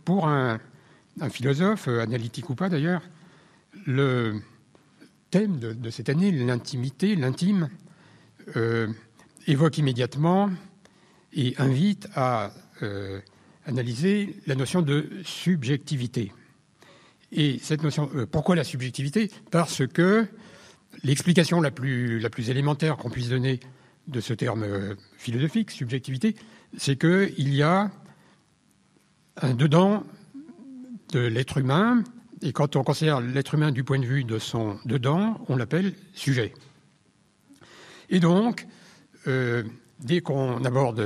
pour un philosophe, analytique ou pas d'ailleurs, le thème de cette année, l'intimité, l'intime, évoque immédiatement et invite à analyser la notion de subjectivité. Et cette notion, pourquoi la subjectivité ? Parce que l'explication la plus élémentaire qu'on puisse donner de ce terme philosophique, subjectivité, c'est qu'il y a un dedans de l'être humain, et quand on considère l'être humain du point de vue de son dedans, on l'appelle sujet. Et donc, dès qu'on aborde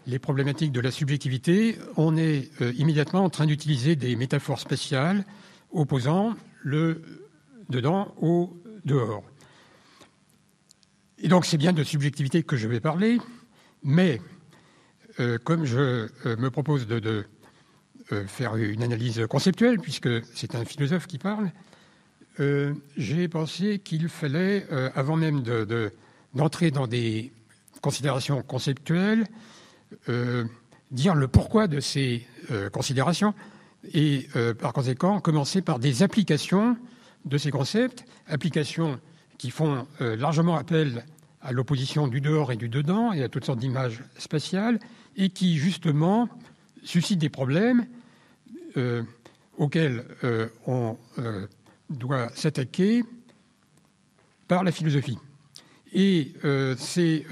les problématiques de la subjectivité, on est immédiatement en train d'utiliser des métaphores spéciales opposant le dedans au dehors. Et donc, c'est bien de subjectivité que je vais parler, mais comme je me propose de faire une analyse conceptuelle, puisque c'est un philosophe qui parle, j'ai pensé qu'il fallait, avant même d'entrer dans des considérations conceptuelles, dire le pourquoi de ces considérations et, par conséquent, commencer par des applications de ces concepts, applications qui font largement appel à l'opposition du dehors et du dedans et à toutes sortes d'images spatiales et qui, justement, suscitent des problèmes auxquels on doit s'attaquer par la philosophie. Et ces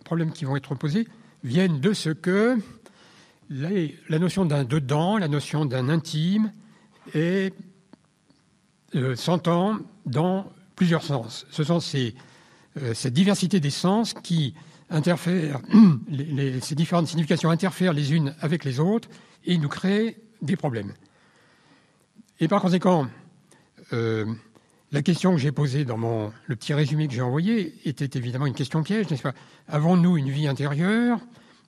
problèmes qui vont être posés viennent de ce que la notion d'un dedans, la notion d'un intime, s'entend dans plusieurs sens. Ce sont cette diversité des sens qui interfèrent, ces différentes significations interfèrent les unes avec les autres et nous créent des problèmes. Et par conséquent, la question que j'ai posée dans le petit résumé que j'ai envoyé était évidemment une question piège, n'est-ce pas ? Avons-nous une vie intérieure ?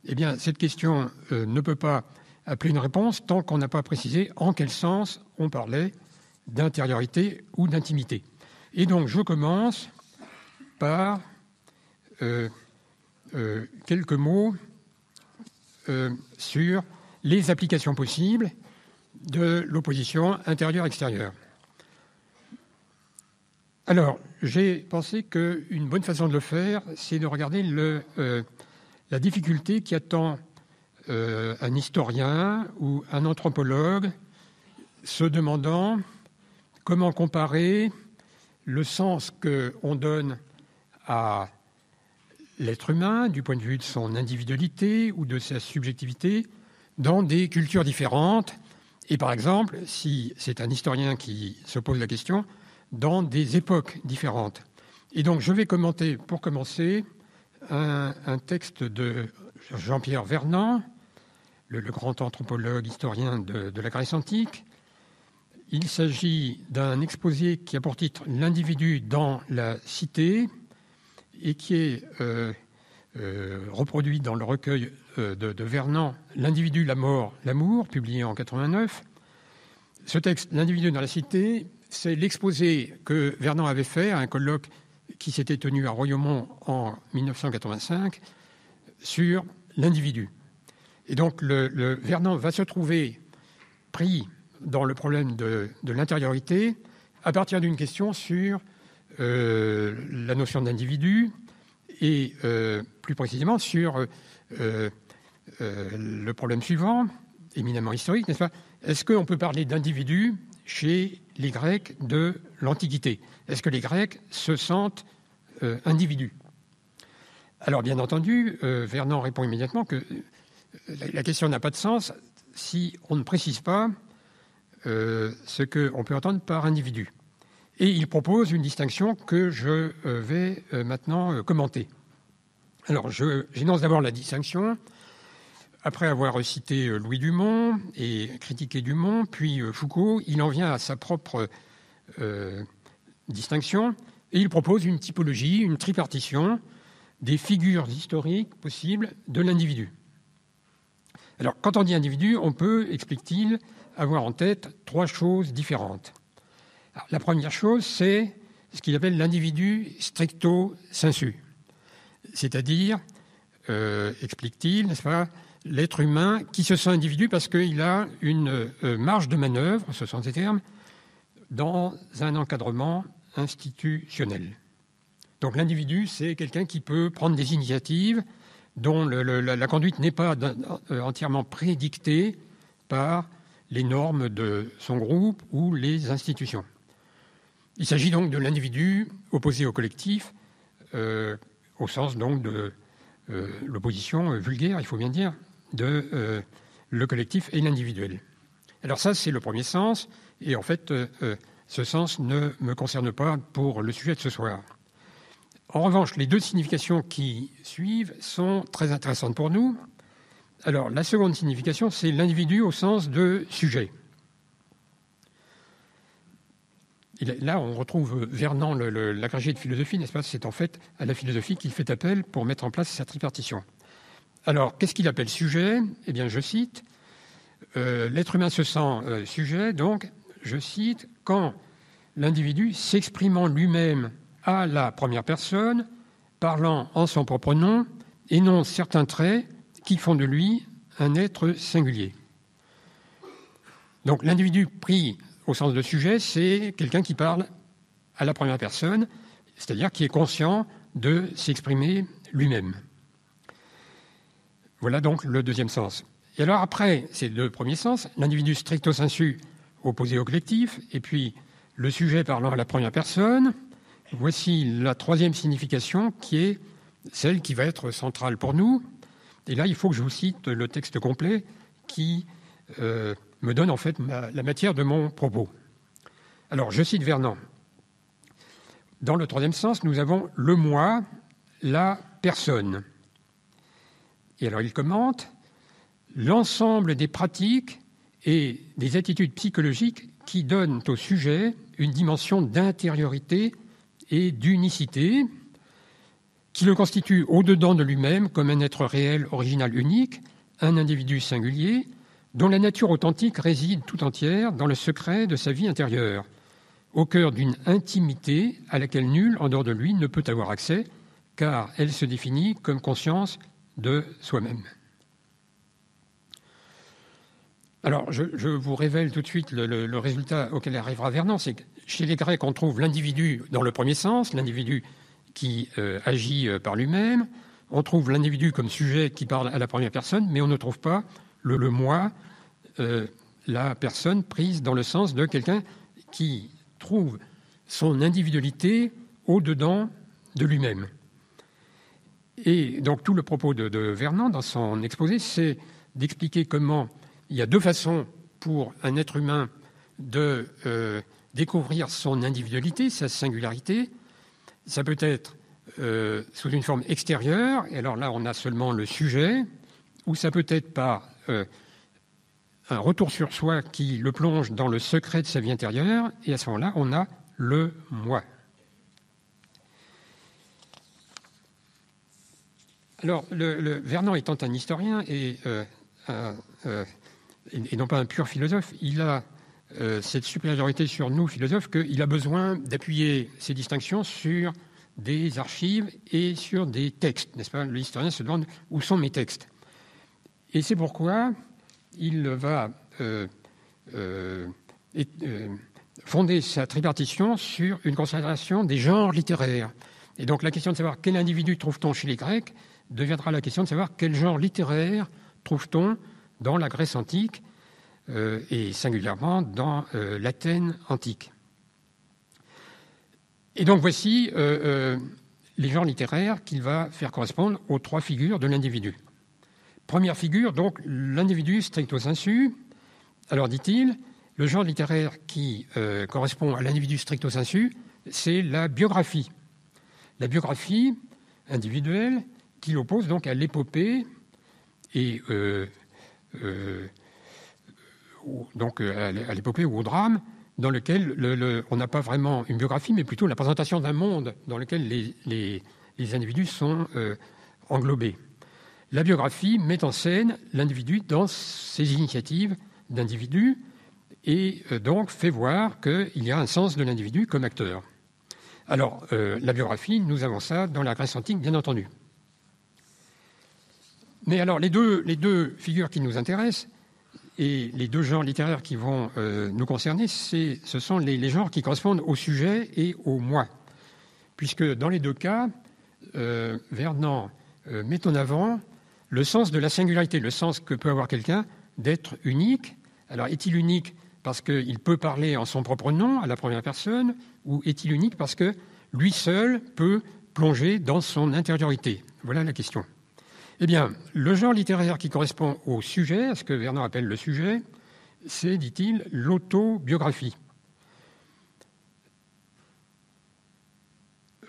Eh bien, cette question ne peut pas appeler une réponse tant qu'on n'a pas précisé en quel sens on parlait d'intériorité ou d'intimité. Et donc, je commence par quelques mots sur les applications possibles de l'opposition intérieure-extérieure. Alors, j'ai pensé qu'une bonne façon de le faire, c'est de regarder la difficulté qui attend un historien ou un anthropologue se demandant comment comparer le sens qu'on donne à l'être humain du point de vue de son individualité ou de sa subjectivité dans des cultures différentes. Et par exemple, si c'est un historien qui se pose la question, dans des époques différentes. Et donc, je vais commenter, pour commencer, un texte de Jean-Pierre Vernant, le grand anthropologue historien de la Grèce antique. Il s'agit d'un exposé qui a pour titre « L'individu dans la cité » et qui est reproduit dans le recueil de Vernant « L'individu, la mort, l'amour », publié en 89. Ce texte, « L'individu dans la cité », c'est l'exposé que Vernant avait fait à un colloque qui s'était tenu à Royaumont en 1985 sur l'individu. Et donc, Vernant va se trouver pris dans le problème de l'intériorité à partir d'une question sur la notion d'individu et plus précisément sur le problème suivant, éminemment historique, n'est-ce pas ? Est-ce qu'on peut parler d'individu chez les Grecs de l'Antiquité ? Est-ce que les Grecs se sentent individus ? Alors, bien entendu, Vernant répond immédiatement que la question n'a pas de sens si on ne précise pas ce qu'on peut entendre par individu. Et il propose une distinction que je vais maintenant commenter. Alors, j'énonce d'abord la distinction. Après avoir cité Louis Dumont et critiqué Dumont, puis Foucault, il en vient à sa propre distinction et il propose une typologie, une tripartition des figures historiques possibles de l'individu. Alors, quand on dit individu, on peut, explique-t-il, avoir en tête trois choses différentes. Alors, la première chose, c'est ce qu'il appelle l'individu stricto sensu, c'est-à-dire, explique-t-il, n'est-ce pas, l'être humain qui se sent individu parce qu'il a une marge de manœuvre, ce sont ces termes, dans un encadrement institutionnel. Donc l'individu, c'est quelqu'un qui peut prendre des initiatives dont la conduite n'est pas entièrement prédictée par les normes de son groupe ou les institutions. Il s'agit donc de l'individu opposé au collectif, au sens donc de l'opposition vulgaire, il faut bien dire, de le collectif et l'individuel. Alors ça, c'est le premier sens, et en fait, ce sens ne me concerne pas pour le sujet de ce soir. En revanche, les deux significations qui suivent sont très intéressantes pour nous. Alors, la seconde signification, c'est l'individu au sens de sujet. Et là, on retrouve Vernon, l'agrégé de philosophie, n'est-ce pas? C'est en fait à la philosophie qu'il fait appel pour mettre en place sa tripartition. Alors, qu'est-ce qu'il appelle sujet? Eh bien, je cite, l'être humain se sent sujet, donc, je cite, quand l'individu s'exprimant lui-même à la première personne, parlant en son propre nom, énonce certains traits qui font de lui un être singulier. Donc l'individu pris au sens de sujet, c'est quelqu'un qui parle à la première personne, c'est-à-dire qui est conscient de s'exprimer lui-même. Voilà donc le deuxième sens. Et alors après ces deux premiers sens, l'individu stricto sensu opposé au collectif, et puis le sujet parlant à la première personne, voici la troisième signification qui est celle qui va être centrale pour nous. Et là, il faut que je vous cite le texte complet qui me donne en fait la matière de mon propos. Alors, je cite Vernon. Dans le troisième sens, nous avons le moi, la personne. Et alors, il commente l'ensemble des pratiques et des attitudes psychologiques qui donnent au sujet une dimension d'intériorité et d'unicité, qui le constitue au-dedans de lui-même comme un être réel, original, unique, un individu singulier, dont la nature authentique réside tout entière dans le secret de sa vie intérieure, au cœur d'une intimité à laquelle nul, en dehors de lui, ne peut avoir accès, car elle se définit comme conscience de soi-même. Alors, je vous révèle tout de suite le résultat auquel arrivera Vernon, c'est que chez les Grecs, on trouve l'individu dans le premier sens, l'individu qui agit par lui-même, on trouve l'individu comme sujet qui parle à la première personne, mais on ne trouve pas le moi, la personne prise dans le sens de quelqu'un qui trouve son individualité au-dedans de lui-même. Et donc tout le propos de Vernon dans son exposé, c'est d'expliquer comment il y a deux façons pour un être humain de découvrir son individualité, sa singularité. Ça peut être sous une forme extérieure, et alors là on a seulement le sujet, ou ça peut être par un retour sur soi qui le plonge dans le secret de sa vie intérieure, et à ce moment-là on a le moi. Alors Vernon étant un historien et non pas un pur philosophe, il a cette supériorité sur nous, philosophes, qu'il a besoin d'appuyer ses distinctions sur des archives et sur des textes, n'est-ce pas? L'historien se demande où sont mes textes. Et c'est pourquoi il va fonder sa tripartition sur une considération des genres littéraires. Et donc la question de savoir quel individu trouve-t-on chez les Grecs deviendra la question de savoir quel genre littéraire trouve-t-on dans la Grèce antique et singulièrement dans l'Athènes antique. Et donc voici les genres littéraires qu'il va faire correspondre aux trois figures de l'individu. Première figure, donc l'individu stricto sensu. Alors dit-il, le genre littéraire qui correspond à l'individu stricto sensu, c'est la biographie. La biographie individuelle qui l'oppose donc à l'épopée et donc à l'épopée ou au drame, dans lequel on n'a pas vraiment une biographie, mais plutôt la présentation d'un monde dans lequel les individus sont englobés. La biographie met en scène l'individu dans ses initiatives d'individu et donc fait voir qu'il y a un sens de l'individu comme acteur. Alors, la biographie, nous avons ça dans la Grèce antique, bien entendu. Mais alors, les deux figures qui nous intéressent, et les deux genres littéraires qui vont nous concerner, ce sont les genres qui correspondent au sujet et au moi. Puisque dans les deux cas, Vernant met en avant le sens de la singularité, le sens que peut avoir quelqu'un d'être unique. Alors, est-il unique parce qu'il peut parler en son propre nom, à la première personne, ou est-il unique parce que lui seul peut plonger dans son intériorité? Voilà la question. Eh bien, le genre littéraire qui correspond au sujet, à ce que Vernant appelle le sujet, c'est, dit-il, l'autobiographie.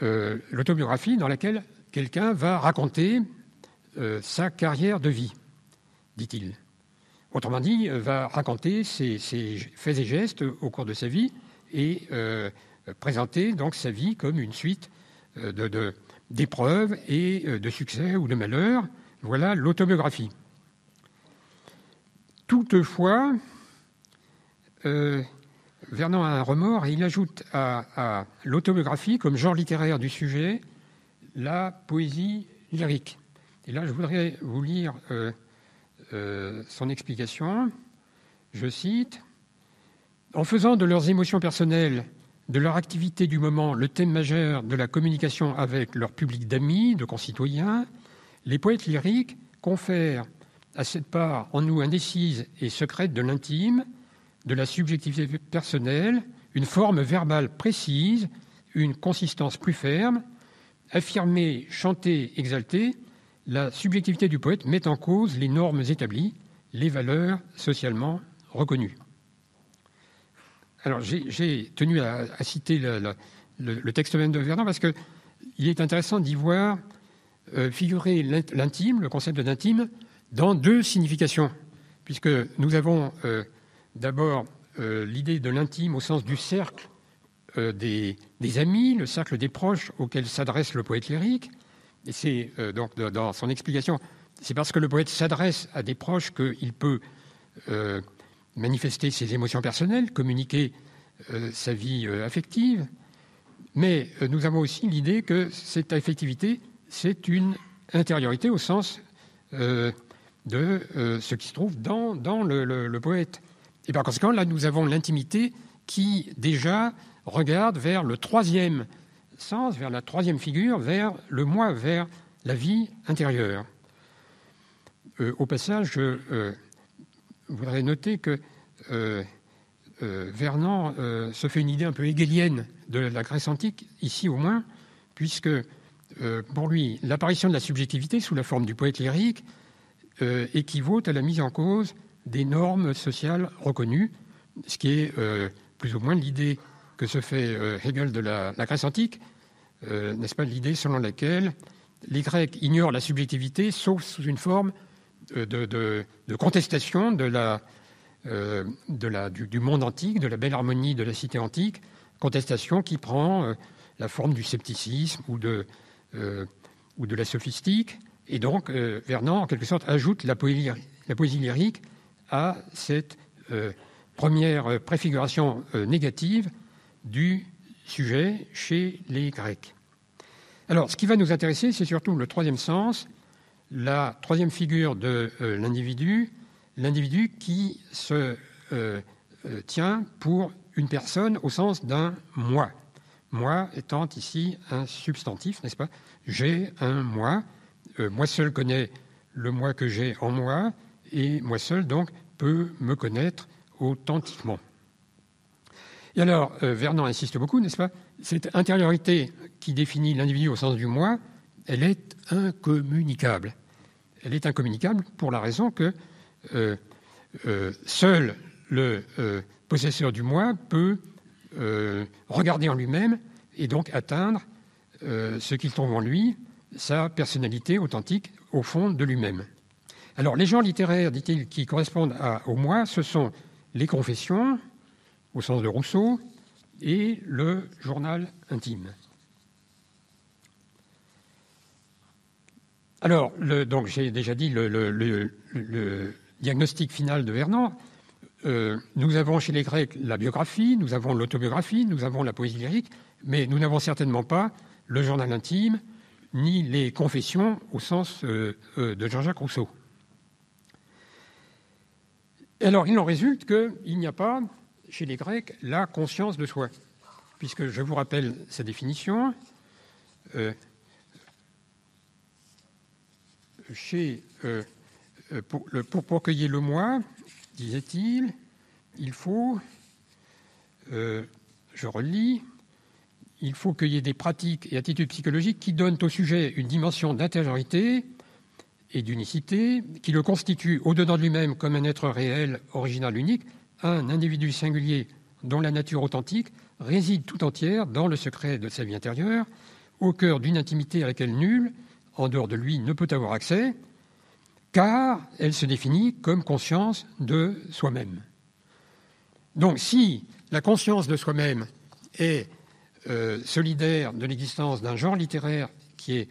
L'autobiographie dans laquelle quelqu'un va raconter sa carrière de vie, dit-il. Autrement dit, va raconter ses faits et gestes au cours de sa vie et présenter donc sa vie comme une suite d'épreuves et de succès ou de malheurs. Voilà l'autobiographie. Toutefois, Vernant a un remords et il ajoute à l'autobiographie, comme genre littéraire du sujet, la poésie lyrique. Et là, je voudrais vous lire son explication. Je cite « En faisant de leurs émotions personnelles, de leur activité du moment, le thème majeur de la communication avec leur public d'amis, de concitoyens, les poètes lyriques confèrent à cette part en nous indécise et secrète de l'intime, de la subjectivité personnelle, une forme verbale précise, une consistance plus ferme. Affirmée, chantée, exaltée, la subjectivité du poète met en cause les normes établies, les valeurs socialement reconnues. » Alors, j'ai tenu à citer le texte même de Vernant parce qu'il est intéressant d'y voir figurer l'intime, le concept de l'intime, dans deux significations, puisque nous avons d'abord l'idée de l'intime au sens du cercle des amis, le cercle des proches auxquels s'adresse le poète lyrique. Et c'est donc dans son explication, c'est parce que le poète s'adresse à des proches qu'il peut manifester ses émotions personnelles, communiquer sa vie affective. Mais nous avons aussi l'idée que cette affectivité, c'est une intériorité au sens de ce qui se trouve dans le poète. Et par conséquent, là, nous avons l'intimité qui, déjà, regarde vers le troisième sens, vers la troisième figure, vers le moi, vers la vie intérieure. Au passage, je voudrais noter que Vernant se fait une idée un peu hegelienne de la Grèce antique, ici au moins, puisque pour lui, l'apparition de la subjectivité sous la forme du poète lyrique équivaut à la mise en cause des normes sociales reconnues, ce qui est plus ou moins l'idée que se fait Hegel de la Grèce antique, n'est-ce pas, l'idée selon laquelle les Grecs ignorent la subjectivité sauf sous une forme de contestation du monde antique, de la belle harmonie de la cité antique, contestation qui prend la forme du scepticisme ou de la sophistique. Et donc, Vernant, en quelque sorte, ajoute la poésie lyrique à cette première préfiguration négative du sujet chez les Grecs. Alors, ce qui va nous intéresser, c'est surtout le troisième sens, la troisième figure de l'individu qui se tient pour une personne au sens d'un moi. Moi étant ici un substantif, n'est-ce pas? J'ai un moi. Moi seul connais le moi que j'ai en moi, et moi seul, donc, peut me connaître authentiquement. Et alors, Vernant insiste beaucoup, n'est-ce pas? Cette intériorité qui définit l'individu au sens du moi, elle est incommunicable. Elle est incommunicable pour la raison que seul le possesseur du moi peut regarder en lui-même et donc atteindre ce qu'il trouve en lui, sa personnalité authentique au fond de lui-même. Alors, les genres littéraires, dit-il, qui correspondent au moi, ce sont les confessions, au sens de Rousseau, et le journal intime. Alors, donc j'ai déjà dit le diagnostic final de Vernant. Nous avons chez les Grecs la biographie, nous avons l'autobiographie, nous avons la poésie lyrique, mais nous n'avons certainement pas le journal intime, ni les confessions au sens de Jean-Jacques Rousseau. Et alors, il en résulte qu'il n'y a pas, chez les Grecs, la conscience de soi, puisque je vous rappelle sa définition. Pour cueillir le moi, disait-il, il faut, je relis, il faut qu'il y ait des pratiques et attitudes psychologiques qui donnent au sujet une dimension d'intériorité et d'unicité, qui le constituent au-dedans de lui-même comme un être réel, original, unique, un individu singulier dont la nature authentique réside tout entière dans le secret de sa vie intérieure, au cœur d'une intimité à laquelle nul, en dehors de lui, ne peut avoir accès, car elle se définit comme conscience de soi-même. Donc si la conscience de soi-même est solidaire de l'existence d'un genre littéraire qui est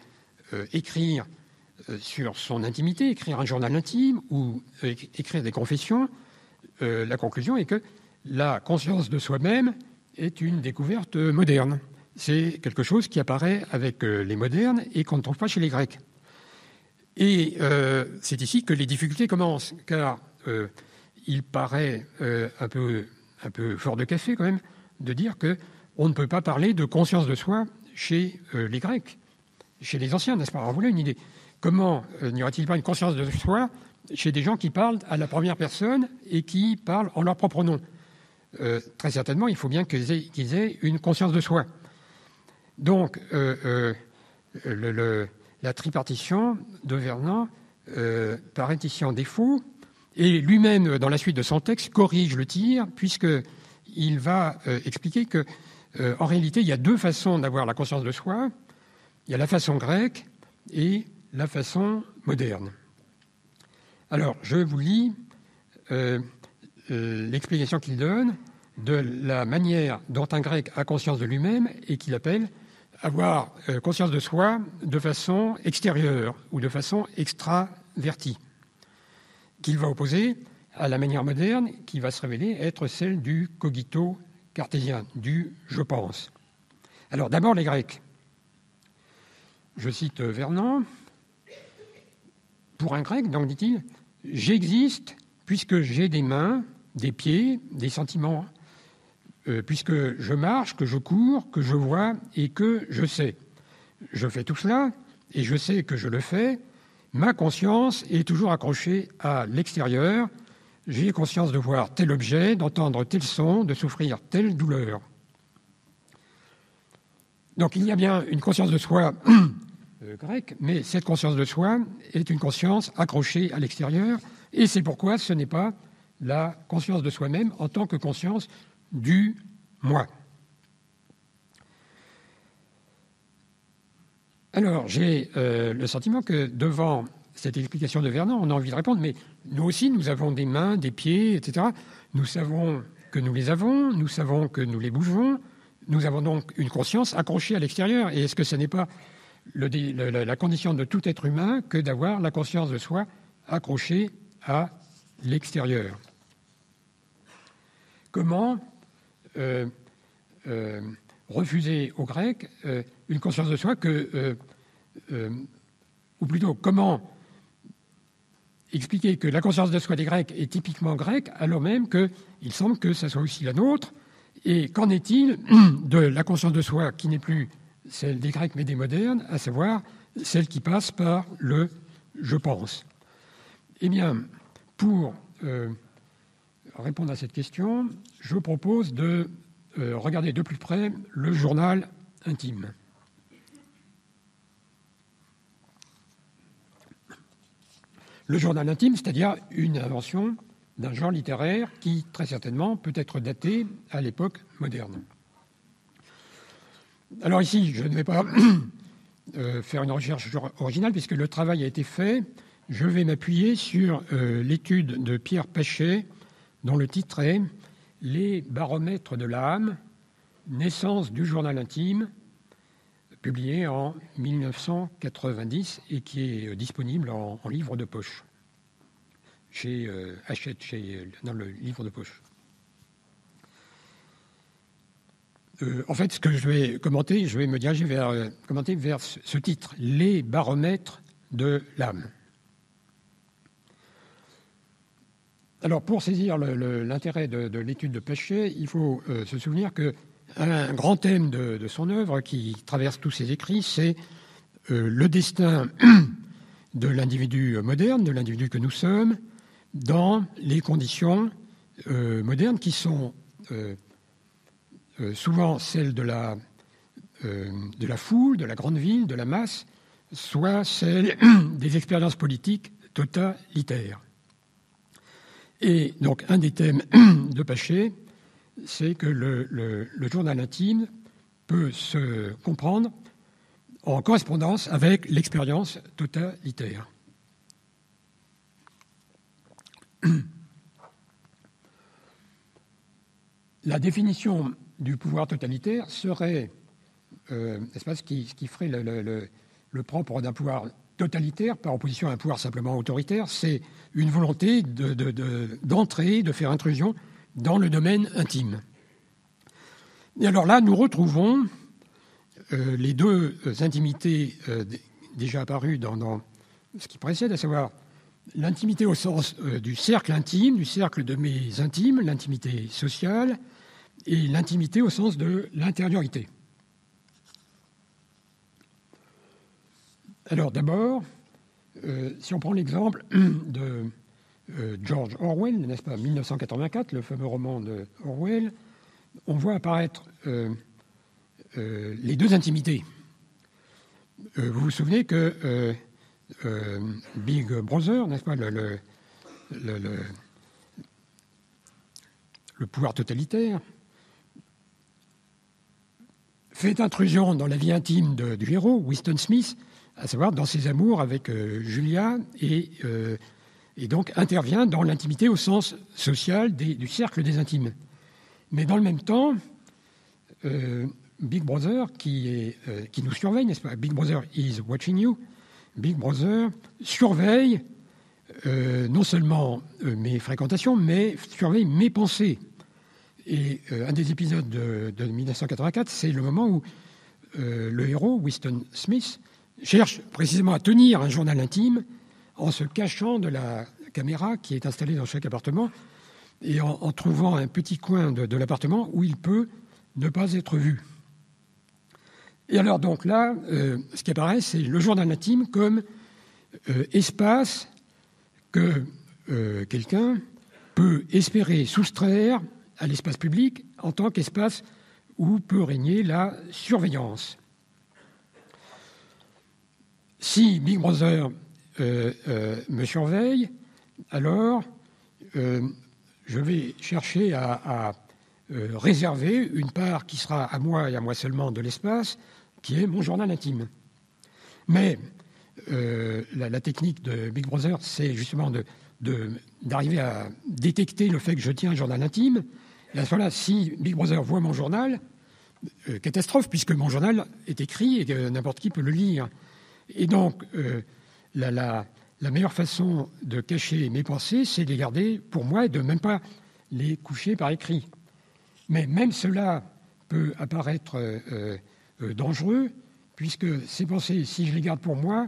écrire sur son intimité, écrire un journal intime ou écrire des confessions, la conclusion est que la conscience de soi-même est une découverte moderne. C'est quelque chose qui apparaît avec les modernes et qu'on ne trouve pas chez les Grecs. Et c'est ici que les difficultés commencent, car il paraît un peu fort de café quand même de dire qu'on ne peut pas parler de conscience de soi chez les Grecs, chez les anciens, n'est-ce pas? Alors voilà une idée. Comment n'y aurait-il pas une conscience de soi chez des gens qui parlent à la première personne et qui parlent en leur propre nom? Très certainement, il faut bien qu'ils aient une conscience de soi. Donc, la tripartition de Vernon paraît ici en défaut, et lui-même, dans la suite de son texte, corrige le tir, puisqu'il va expliquer que, en réalité, il y a deux façons d'avoir la conscience de soi. Il y a la façon grecque et la façon moderne. Alors, je vous lis l'explication qu'il donne de la manière dont un grec a conscience de lui-même et qu'il appelle avoir conscience de soi de façon extérieure ou de façon extravertie, qu'il va opposer à la manière moderne qui va se révéler être celle du cogito cartésien, du « je pense ». Alors d'abord les Grecs. Je cite Vernon. Pour un Grec, donc dit-il, « J'existe puisque j'ai des mains, des pieds, des sentiments, puisque je marche, que je cours, que je vois et que je sais. Je fais tout cela et je sais que je le fais. Ma conscience est toujours accrochée à l'extérieur. J'ai conscience de voir tel objet, d'entendre tel son, de souffrir telle douleur. » Donc il y a bien une conscience de soi grecque, mais cette conscience de soi est une conscience accrochée à l'extérieur, et c'est pourquoi ce n'est pas la conscience de soi-même en tant que conscience du moi. Alors, j'ai le sentiment que devant cette explication de Vernon, on a envie de répondre, mais nous aussi, nous avons des mains, des pieds, etc. Nous savons que nous les avons, nous savons que nous les bougeons, nous avons donc une conscience accrochée à l'extérieur. Et est-ce que ce n'est pas la condition de tout être humain que d'avoir la conscience de soi accrochée à l'extérieur? Comment refuser aux Grecs une conscience de soi ou plutôt comment expliquer que la conscience de soi des Grecs est typiquement grecque alors même qu'il semble que ça soit aussi la nôtre? Et qu'en est-il de la conscience de soi qui n'est plus celle des Grecs mais des modernes, à savoir celle qui passe par le « je pense ». Eh bien, pour répondre à cette question, je propose de regarder de plus près le journal intime. Le journal intime, c'est-à-dire une invention d'un genre littéraire qui, très certainement, peut être daté à l'époque moderne. Alors ici, je ne vais pas faire une recherche originale, puisque le travail a été fait. Je vais m'appuyer sur l'étude de Pierre Pachet, dont le titre est « Les baromètres de l'âme, naissance du journal intime », publié en 1990 et qui est disponible en livre de poche, chez Hachette, dans le livre de poche. En fait, ce que je vais commenter, je vais me diriger commenter vers ce titre, les baromètres de l'âme. Alors, pour saisir l'intérêt de l'étude de Paché, il faut se souvenir qu'un grand thème de son œuvre, qui traverse tous ses écrits, c'est le destin de l'individu moderne, de l'individu que nous sommes, dans les conditions modernes qui sont souvent celles de la foule, de la grande ville, de la masse, soit celles des expériences politiques totalitaires. Et donc, un des thèmes de Paché, c'est que le journal intime peut se comprendre en correspondance avec l'expérience totalitaire. La définition du pouvoir totalitaire serait, n'est-ce pas, ce qui ferait le propre d'un pouvoir totalitaire par opposition à un pouvoir simplement autoritaire, c'est une volonté d'entrer, de faire intrusion dans le domaine intime. Et alors là, nous retrouvons les deux intimités déjà apparues dans ce qui précède, à savoir l'intimité au sens du cercle intime, du cercle de mes intimes, l'intimité sociale, et l'intimité au sens de l'intériorité. Alors d'abord, si on prend l'exemple de George Orwell, n'est-ce pas, 1984, le fameux roman de Orwell, on voit apparaître les deux intimités. Vous vous souvenez que Big Brother, n'est-ce pas, le pouvoir totalitaire, fait intrusion dans la vie intime du héros, Winston Smith, à savoir dans ses amours avec Julia, et donc intervient dans l'intimité au sens social du cercle des intimes. Mais dans le même temps, Big Brother, qui nous surveille, n'est-ce pas? Big Brother is watching you. Big Brother surveille non seulement mes fréquentations, mais surveille mes pensées. Et un des épisodes de 1984, c'est le moment où le héros, Winston Smith, cherche précisément à tenir un journal intime en se cachant de la caméra qui est installée dans chaque appartement et en trouvant un petit coin de l'appartement où il peut ne pas être vu. Et alors donc là, ce qui apparaît, c'est le journal intime comme espace que quelqu'un peut espérer soustraire à l'espace public en tant qu'espace où peut régner la surveillance. Si Big Brother me surveille, alors je vais chercher à réserver une part qui sera à moi et à moi seulement de l'espace, qui est mon journal intime. Mais la technique de Big Brother, c'est justement d'arriver à détecter le fait que je tiens un journal intime. Et à ce moment-là, si Big Brother voit mon journal, catastrophe, puisque mon journal est écrit et que n'importe qui peut le lire. Et donc, la meilleure façon de cacher mes pensées, c'est de les garder pour moi et de même pas les coucher par écrit. Mais même cela peut apparaître dangereux, puisque ces pensées, si je les garde pour moi,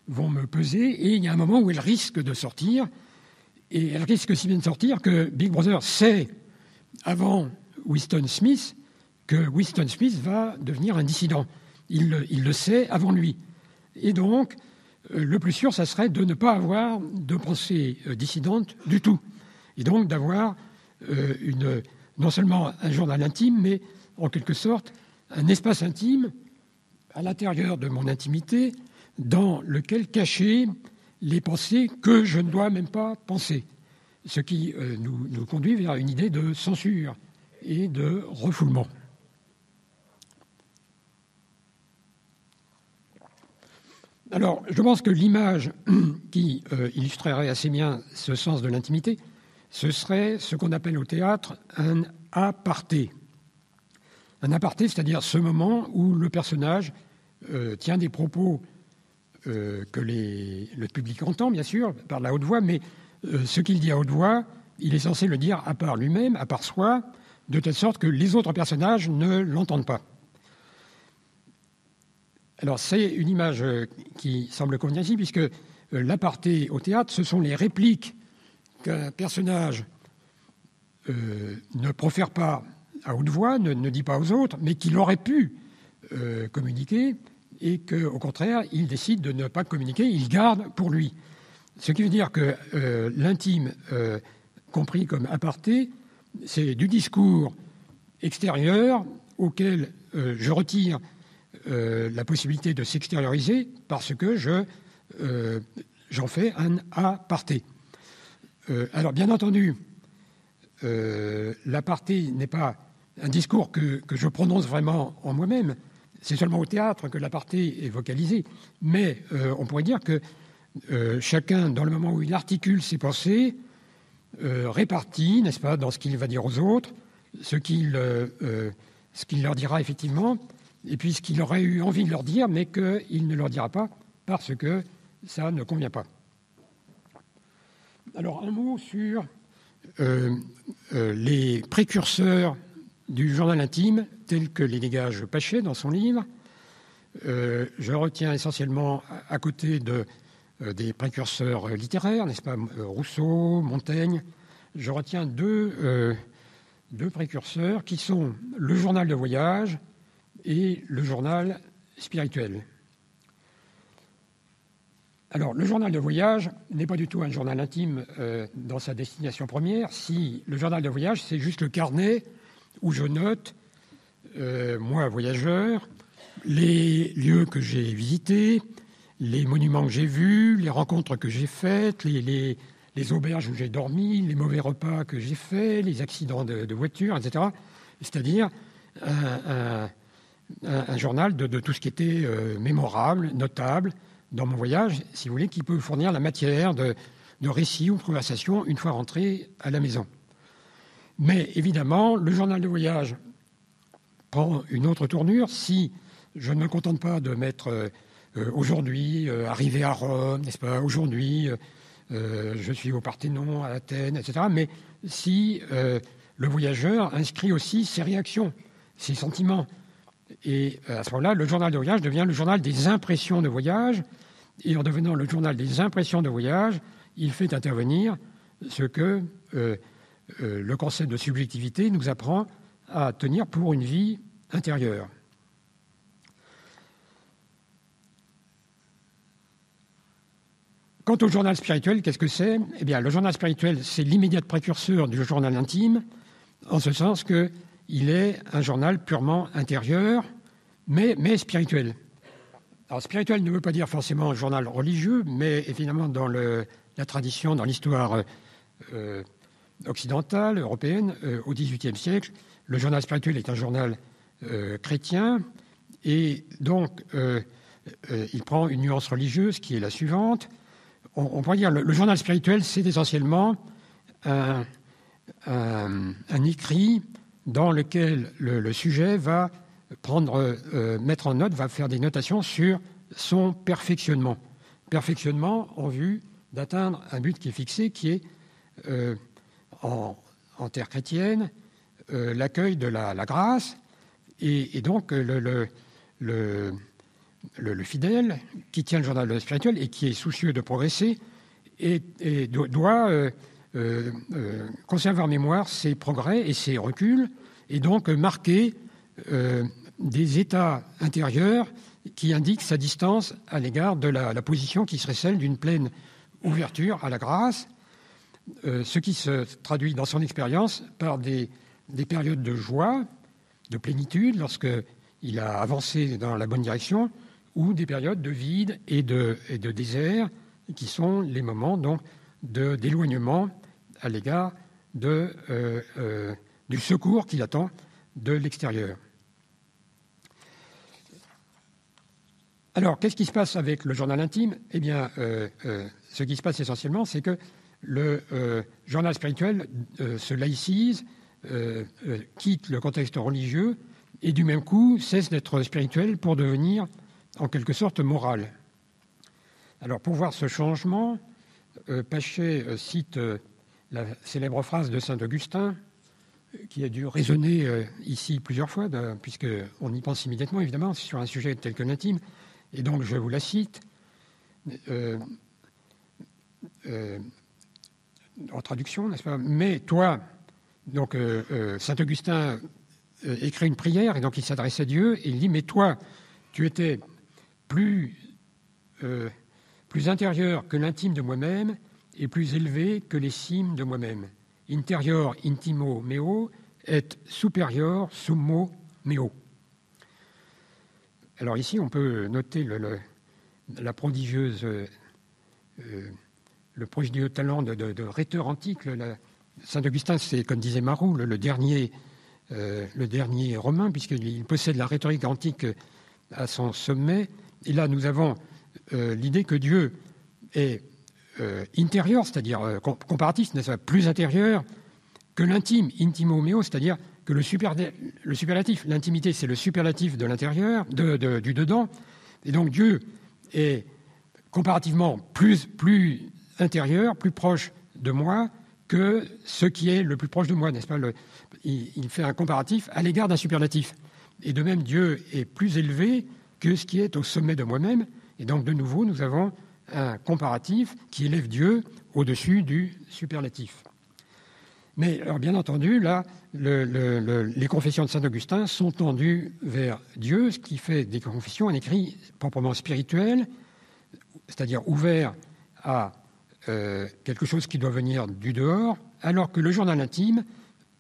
vont me peser, et il y a un moment où elles risquent de sortir, et elles risquent si bien de sortir que Big Brother sait, avant Winston Smith, que Winston Smith va devenir un dissident. Il le sait avant lui. Et donc, le plus sûr, ça serait de ne pas avoir de pensée dissidente du tout. Et donc d'avoir non seulement un journal intime, mais en quelque sorte un espace intime à l'intérieur de mon intimité dans lequel cacher les pensées que je ne dois même pas penser. Ce qui nous conduit vers une idée de censure et de refoulement. Alors, je pense que l'image qui illustrerait assez bien ce sens de l'intimité, ce serait ce qu'on appelle au théâtre un aparté. Un aparté, c'est-à-dire ce moment où le personnage tient des propos que le public entend, bien sûr, par la haute voix, mais ce qu'il dit à haute voix, il est censé le dire à part lui-même, à part soi, de telle sorte que les autres personnages ne l'entendent pas. Alors, c'est une image qui semble convenir ici, puisque l'aparté au théâtre, ce sont les répliques qu'un personnage ne profère pas à haute voix, ne dit pas aux autres, mais qu'il aurait pu communiquer, et qu'au contraire, il décide de ne pas communiquer, il garde pour lui. Ce qui veut dire que l'intime, compris comme aparté, c'est du discours extérieur auquel je retire la possibilité de s'extérioriser parce que j'en fais un aparté. Alors, bien entendu, l'aparté n'est pas un discours que je prononce vraiment en moi-même. C'est seulement au théâtre que l'aparté est vocalisé. Mais on pourrait dire que chacun, dans le moment où il articule ses pensées, répartit, n'est-ce pas, dans ce qu'il va dire aux autres, ce qu'il leur dira effectivement, et puis ce qu'il aurait eu envie de leur dire, mais qu'il ne leur dira pas parce que ça ne convient pas. Alors, un mot sur les précurseurs du journal intime, tels que les dégage Pachet dans son livre. Je retiens essentiellement, à côté des précurseurs littéraires, n'est-ce pas, Rousseau, Montaigne, je retiens deux précurseurs qui sont le journal de voyage et le journal spirituel. Alors, le journal de voyage n'est pas du tout un journal intime dans sa destination première. Si le journal de voyage, c'est juste le carnet où je note, moi, voyageur, les lieux que j'ai visités, les monuments que j'ai vus, les rencontres que j'ai faites, les auberges où j'ai dormi, les mauvais repas que j'ai faits, les accidents de voiture, etc. C'est-à-dire un journal de tout ce qui était mémorable, notable, dans mon voyage, si vous voulez, qui peut fournir la matière de récits ou de conversations une fois rentré à la maison. Mais évidemment, le journal de voyage prend une autre tournure si je ne me contente pas de mettre aujourd'hui, arrivé à Rome, n'est-ce pas, aujourd'hui, je suis au Parthénon, à Athènes, etc. Mais si le voyageur inscrit aussi ses réactions, ses sentiments. Et à ce moment-là, le journal de voyage devient le journal des impressions de voyage. Et en devenant le journal des impressions de voyage, il fait intervenir ce que le concept de subjectivité nous apprend à tenir pour une vie intérieure. Quant au journal spirituel, qu'est-ce que c'est ? Eh bien, le journal spirituel, c'est l'immédiat précurseur du journal intime, en ce sens qu'il est un journal purement intérieur, mais spirituel. Alors, spirituel ne veut pas dire forcément journal religieux, mais évidemment, dans la tradition, dans l'histoire occidentale, européenne, au XVIIIe siècle, le journal spirituel est un journal chrétien, et donc il prend une nuance religieuse qui est la suivante. On pourrait dire le journal spirituel, c'est essentiellement un écrit dans lequel le sujet va mettre en note, va faire des notations sur son perfectionnement. Perfectionnement en vue d'atteindre un but qui est fixé, qui est, en terre chrétienne, l'accueil de la grâce. Et donc, le fidèle qui tient le journal spirituel et qui est soucieux de progresser doit conserver en mémoire ses progrès et ses reculs, et donc marquer des états intérieurs qui indiquent sa distance à l'égard de la position qui serait celle d'une pleine ouverture à la grâce, ce qui se traduit dans son expérience par des périodes de joie, de plénitude, lorsqu'il a avancé dans la bonne direction, ou des périodes de vide et de désert, qui sont les moments donc d'éloignement à l'égard du secours qu'il attend de l'extérieur. Alors, qu'est-ce qui se passe avec le journal intime ? Eh bien, ce qui se passe essentiellement, c'est que le journal spirituel se laïcise, quitte le contexte religieux, et du même coup cesse d'être spirituel pour devenir en quelque sorte moral. Alors, pour voir ce changement, Pachet cite la célèbre phrase de saint Augustin, qui a dû résonner ici plusieurs fois, puisqu'on y pense immédiatement, évidemment, sur un sujet tel que l'intime. Et donc, je vous la cite. En traduction, n'est-ce pas? Mais toi, donc saint Augustin écrit une prière, et donc il s'adresse à Dieu, et il dit, mais toi, tu étais plus intérieur que l'intime de moi-même, et plus élevé que les cimes de moi-même. Interior intimo meo et superior summo meo. Alors ici, on peut noter le prodigieux talent de rhéteur antique. Saint Augustin, c'est, comme disait Marou, le dernier romain, puisqu'il possède la rhétorique antique à son sommet. Et là, nous avons l'idée que Dieu est intérieur, c'est-à-dire comparatif, n'est-ce pas, plus intérieur que l'intime, intimo meo, c'est-à-dire que le superlatif, l'intimité, c'est le superlatif de l'intérieur, du dedans. Et donc Dieu est comparativement plus intérieur, plus proche de moi que ce qui est le plus proche de moi, n'est-ce pas? Il fait un comparatif à l'égard d'un superlatif. Et de même, Dieu est plus élevé que ce qui est au sommet de moi-même. Et donc, de nouveau, nous avons un comparatif qui élève Dieu au-dessus du superlatif. Mais, alors, bien entendu, là, les confessions de saint Augustin sont tendues vers Dieu, ce qui fait des confessions un écrit proprement spirituel, c'est-à-dire ouvert à quelque chose qui doit venir du dehors, alors que le journal intime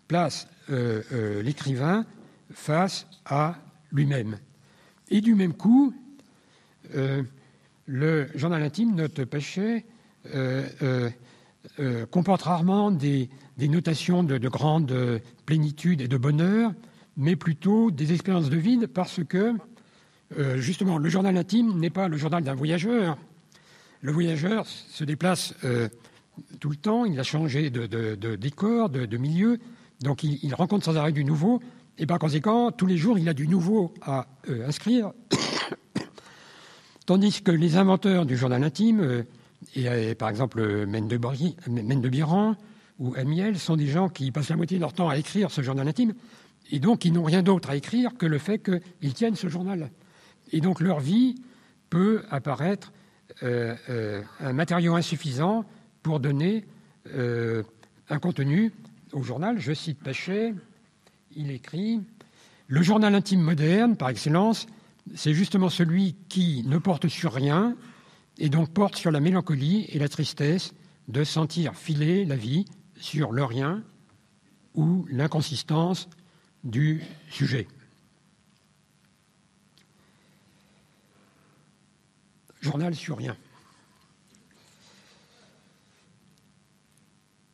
place l'écrivain face à lui-même. Et du même coup, le journal intime, notre péché, comporte rarement des notations de grande plénitude et de bonheur, mais plutôt des expériences de vide, parce que, justement, le journal intime n'est pas le journal d'un voyageur. Le voyageur se déplace tout le temps, il a changé de décor, de milieu, donc il rencontre sans arrêt du nouveau, et par conséquent, tous les jours, il a du nouveau à inscrire. Tandis que les inventeurs du journal intime, par exemple Maine de Biran ou Amiel, sont des gens qui passent la moitié de leur temps à écrire ce journal intime, et donc ils n'ont rien d'autre à écrire que le fait qu'ils tiennent ce journal. Et donc leur vie peut apparaître un matériau insuffisant pour donner un contenu au journal. Je cite Pachet, il écrit « Le journal intime moderne, par excellence, c'est justement celui qui ne porte sur rien et donc porte sur la mélancolie et la tristesse de sentir filer la vie sur le rien ou l'inconsistance du sujet. » Journal sur rien.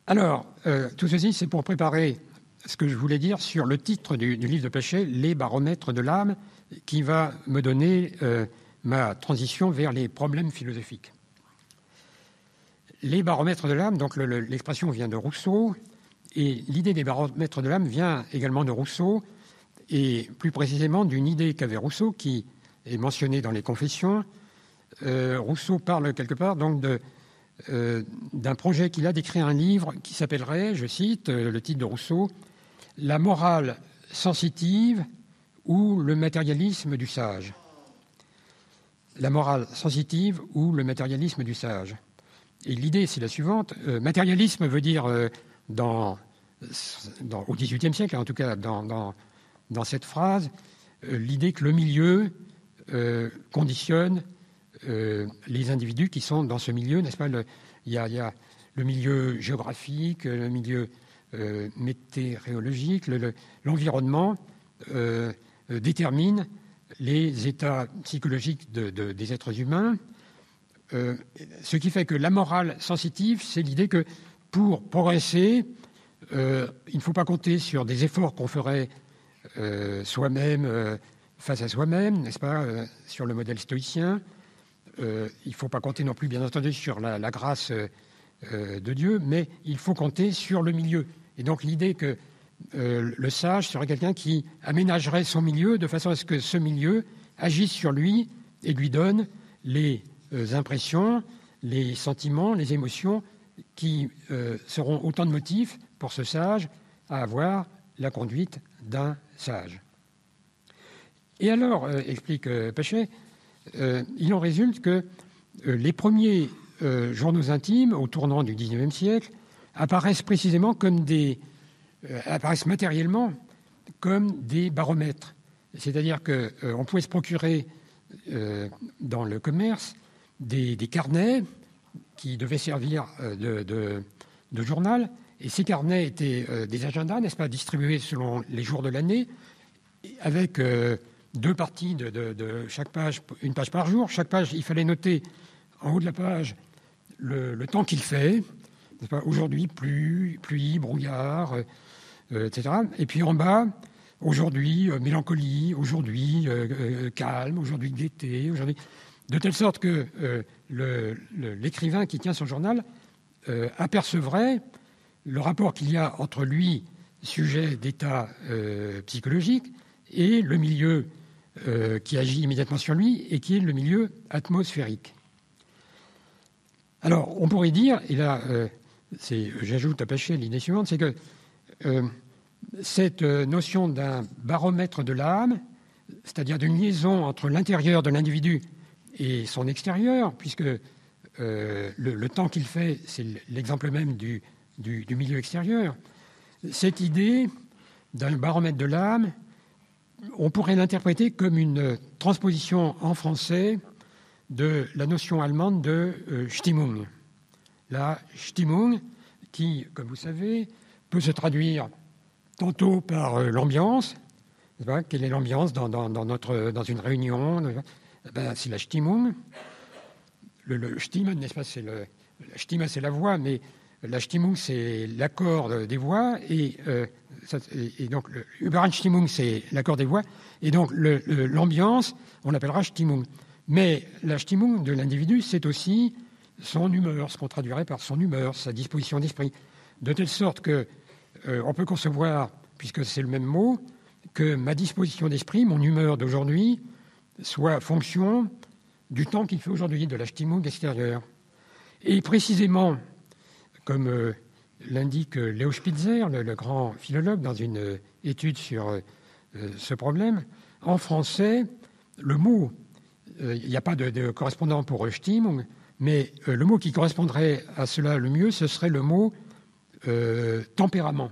Alors, tout ceci, c'est pour préparer ce que je voulais dire sur le titre du livre de Pachet, « Les baromètres de l'âme », qui va me donner ma transition vers les problèmes philosophiques. Les baromètres de l'âme, donc l'expression vient de Rousseau, et l'idée des baromètres de l'âme vient également de Rousseau, et plus précisément d'une idée qu'avait Rousseau, qui est mentionnée dans les Confessions. Rousseau parle quelque part donc d'un projet qu'il a d'écrire un livre qui s'appellerait, je cite le titre de Rousseau, « La morale sensitive ou le matérialisme du sage ». La morale sensitive ou le matérialisme du sage. Et l'idée, c'est la suivante. Matérialisme veut dire, au XVIIIe siècle, en tout cas dans cette phrase, l'idée que le milieu conditionne les individus qui sont dans ce milieu, n'est-ce pas? Il y a le milieu géographique, le milieu météorologique, l'environnement détermine les états psychologiques des êtres humains, ce qui fait que la morale sensitive, c'est l'idée que pour progresser, il ne faut pas compter sur des efforts qu'on ferait soi-même face à soi-même, n'est-ce pas, sur le modèle stoïcien. Il ne faut pas compter non plus, bien entendu, sur la grâce de Dieu, mais il faut compter sur le milieu. Et donc l'idée que le sage serait quelqu'un qui aménagerait son milieu de façon à ce que ce milieu agisse sur lui et lui donne les impressions, les sentiments, les émotions qui seront autant de motifs pour ce sage à avoir la conduite d'un sage. Et alors, explique Pechet, il en résulte que les premiers journaux intimes, au tournant du XIXe siècle, apparaissent précisément apparaissent matériellement comme des baromètres. C'est-à-dire qu'on pouvait se procurer dans le commerce des carnets qui devaient servir de journal. Et ces carnets étaient des agendas, n'est-ce pas, distribués selon les jours de l'année, avec deux parties de chaque page, une page par jour. Chaque page, il fallait noter en haut de la page le temps qu'il fait, n'est-ce pas, aujourd'hui, pluie, brouillard, etc. Et puis en bas, aujourd'hui, mélancolie, aujourd'hui, calme, aujourd'hui, gaieté, aujourd'hui... De telle sorte que l'écrivain qui tient son journal apercevrait le rapport qu'il y a entre lui, sujet d'état psychologique, et le milieu qui agit immédiatement sur lui et qui est le milieu atmosphérique. Alors, on pourrait dire, et là, j'ajoute à Pechet l'idée suivante, c'est que cette notion d'un baromètre de l'âme, c'est-à-dire d'une liaison entre l'intérieur de l'individu et son extérieur, puisque le temps qu'il fait, c'est l'exemple même du milieu extérieur, cette idée d'un baromètre de l'âme, on pourrait l'interpréter comme une transposition en français de la notion allemande de Stimmung. La Stimmung, qui, comme vous savez, peut se traduire tantôt par l'ambiance. Quelle est l'ambiance dans une réunion? C'est la Stimmung. Le Stimmen, n'est-ce pas, la Stimme, c'est la voix, mais la Stimmung, c'est l'accord des voix, et donc le Übereinstimmung, c'est l'accord des voix, et donc l'ambiance, on l'appellera Stimmung. Mais la Stimmung de l'individu, c'est aussi son humeur, ce qu'on traduirait par son humeur, sa disposition d'esprit, de telle sorte que on peut concevoir, puisque c'est le même mot, que ma disposition d'esprit, mon humeur d'aujourd'hui, soit fonction du temps qu'il fait aujourd'hui, de la Stimmung extérieure. Et précisément, comme l'indique Léo Spitzer, le grand philologue, dans une étude sur ce problème, en français, le mot, il n'y a pas de correspondant pour Stimmung, mais le mot qui correspondrait à cela le mieux, ce serait le mot tempérament.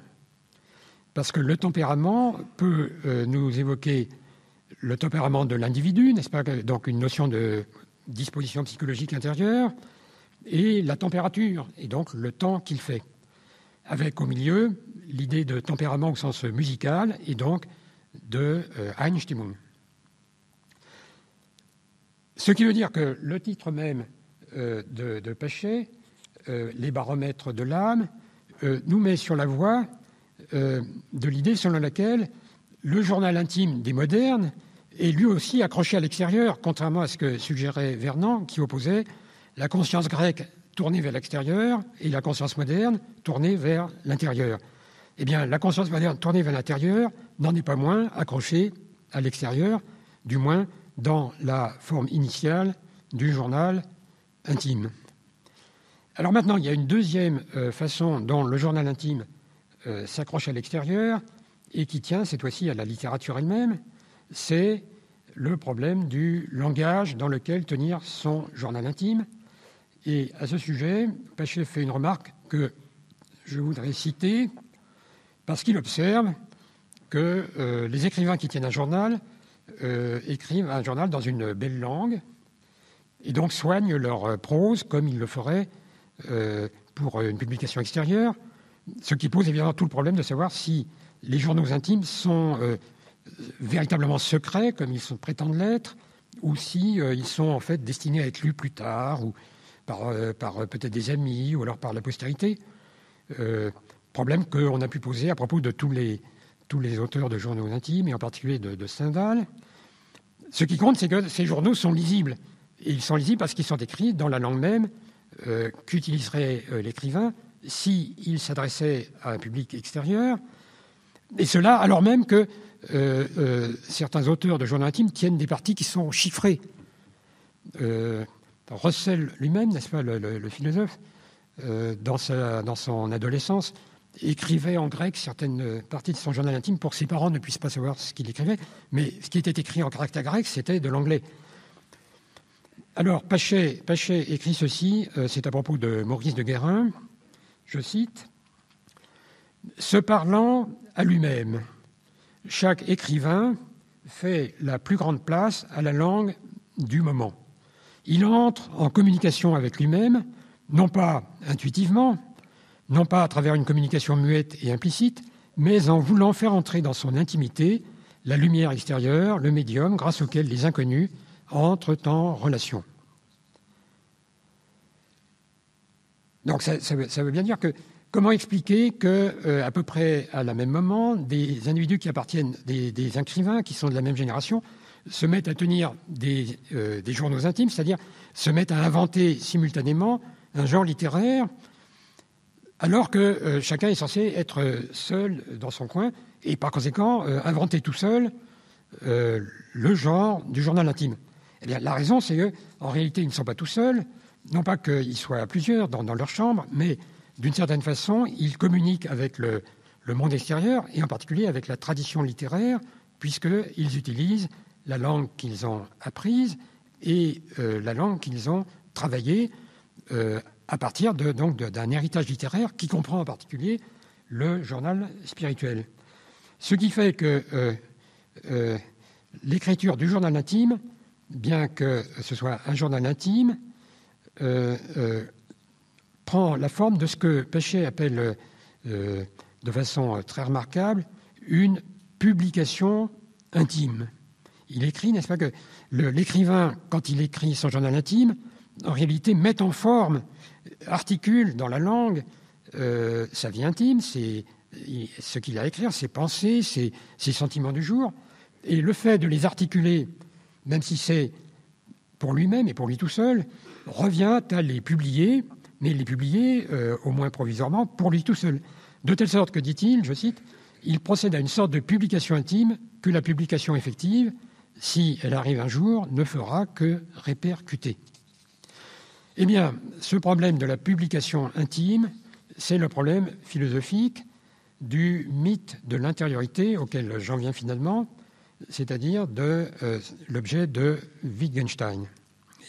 Parce que le tempérament peut nous évoquer le tempérament de l'individu, n'est-ce pas? Donc une notion de disposition psychologique intérieure, et la température, et donc le temps qu'il fait. Avec au milieu l'idée de tempérament au sens musical, et donc de Einstimmung. Ce qui veut dire que le titre même de Pechet, Les baromètres de l'âme, nous met sur la voie de l'idée selon laquelle le journal intime des modernes est lui aussi accroché à l'extérieur, contrairement à ce que suggérait Vernant, qui opposait la conscience grecque tournée vers l'extérieur et la conscience moderne tournée vers l'intérieur. Eh bien, la conscience moderne tournée vers l'intérieur n'en est pas moins accrochée à l'extérieur, du moins dans la forme initiale du journal intime. Alors maintenant, il y a une deuxième façon dont le journal intime s'accroche à l'extérieur et qui tient cette fois-ci à la littérature elle-même, c'est le problème du langage dans lequel tenir son journal intime. Et à ce sujet, Pechet fait une remarque que je voudrais citer parce qu'il observe que les écrivains qui tiennent un journal écrivent un journal dans une belle langue et donc soignent leur prose comme ils le feraient pour une publication extérieure, ce qui pose évidemment tout le problème de savoir si les journaux intimes sont véritablement secrets, comme ils prétendent l'être, ou si ils sont en fait destinés à être lus plus tard, ou par peut-être des amis, ou alors par la postérité. Problème qu'on a pu poser à propos de tous les auteurs de journaux intimes, et en particulier de Stendhal. Ce qui compte, c'est que ces journaux sont lisibles. Et ils sont lisibles parce qu'ils sont écrits dans la langue même qu'utiliserait l'écrivain s'il s'adressait à un public extérieur. Et cela alors même que certains auteurs de journaux intimes tiennent des parties qui sont chiffrées. Russell lui-même, n'est-ce pas, le philosophe, dans son adolescence, écrivait en grec certaines parties de son journal intime pour que ses parents ne puissent pas savoir ce qu'il écrivait, mais ce qui était écrit en caractère grec, c'était de l'anglais. Alors, Pachet écrit ceci, c'est à propos de Maurice de Guérin, je cite, « Se parlant à lui-même, chaque écrivain fait la plus grande place à la langue du moment. Il entre en communication avec lui-même, non pas intuitivement, non pas à travers une communication muette et implicite, mais en voulant faire entrer dans son intimité la lumière extérieure, le médium grâce auquel les inconnus entrent en relation. » Donc ça veut bien dire que comment expliquer que, à peu près à la même moment, des individus qui appartiennent, des écrivains qui sont de la même génération, se mettent à tenir des journaux intimes, c'est-à-dire se mettent à inventer simultanément un genre littéraire, alors que chacun est censé être seul dans son coin, et par conséquent inventer tout seul le genre du journal intime. Eh bien, la raison, c'est qu'en réalité, ils ne sont pas tout seuls, non pas qu'ils soient plusieurs dans leur chambre, mais d'une certaine façon, ils communiquent avec le monde extérieur, et en particulier avec la tradition littéraire, puisqu'ils utilisent la langue qu'ils ont apprise et la langue qu'ils ont travaillée à partir d'un héritage littéraire qui comprend en particulier le journal spirituel. Ce qui fait que l'écriture du journal intime, bien que ce soit un journal intime, prend la forme de ce que Pachet appelle de façon très remarquable une publication intime. Il écrit, n'est-ce pas, que l'écrivain, quand il écrit son journal intime, en réalité met en forme, articule dans la langue sa vie intime, ce qu'il a à écrire, ses pensées, ses sentiments du jour. Et le fait de les articuler, même si c'est pour lui-même et pour lui tout seul, revient à les publier, mais les publier, au moins provisoirement, pour lui tout seul. De telle sorte que, dit-il, je cite, « il procède à une sorte de publication intime que la publication effective, si elle arrive un jour, ne fera que répercuter. » Eh bien, ce problème de la publication intime, c'est le problème philosophique du mythe de l'intériorité auquel j'en viens finalement, c'est-à-dire de l'objet de Wittgenstein.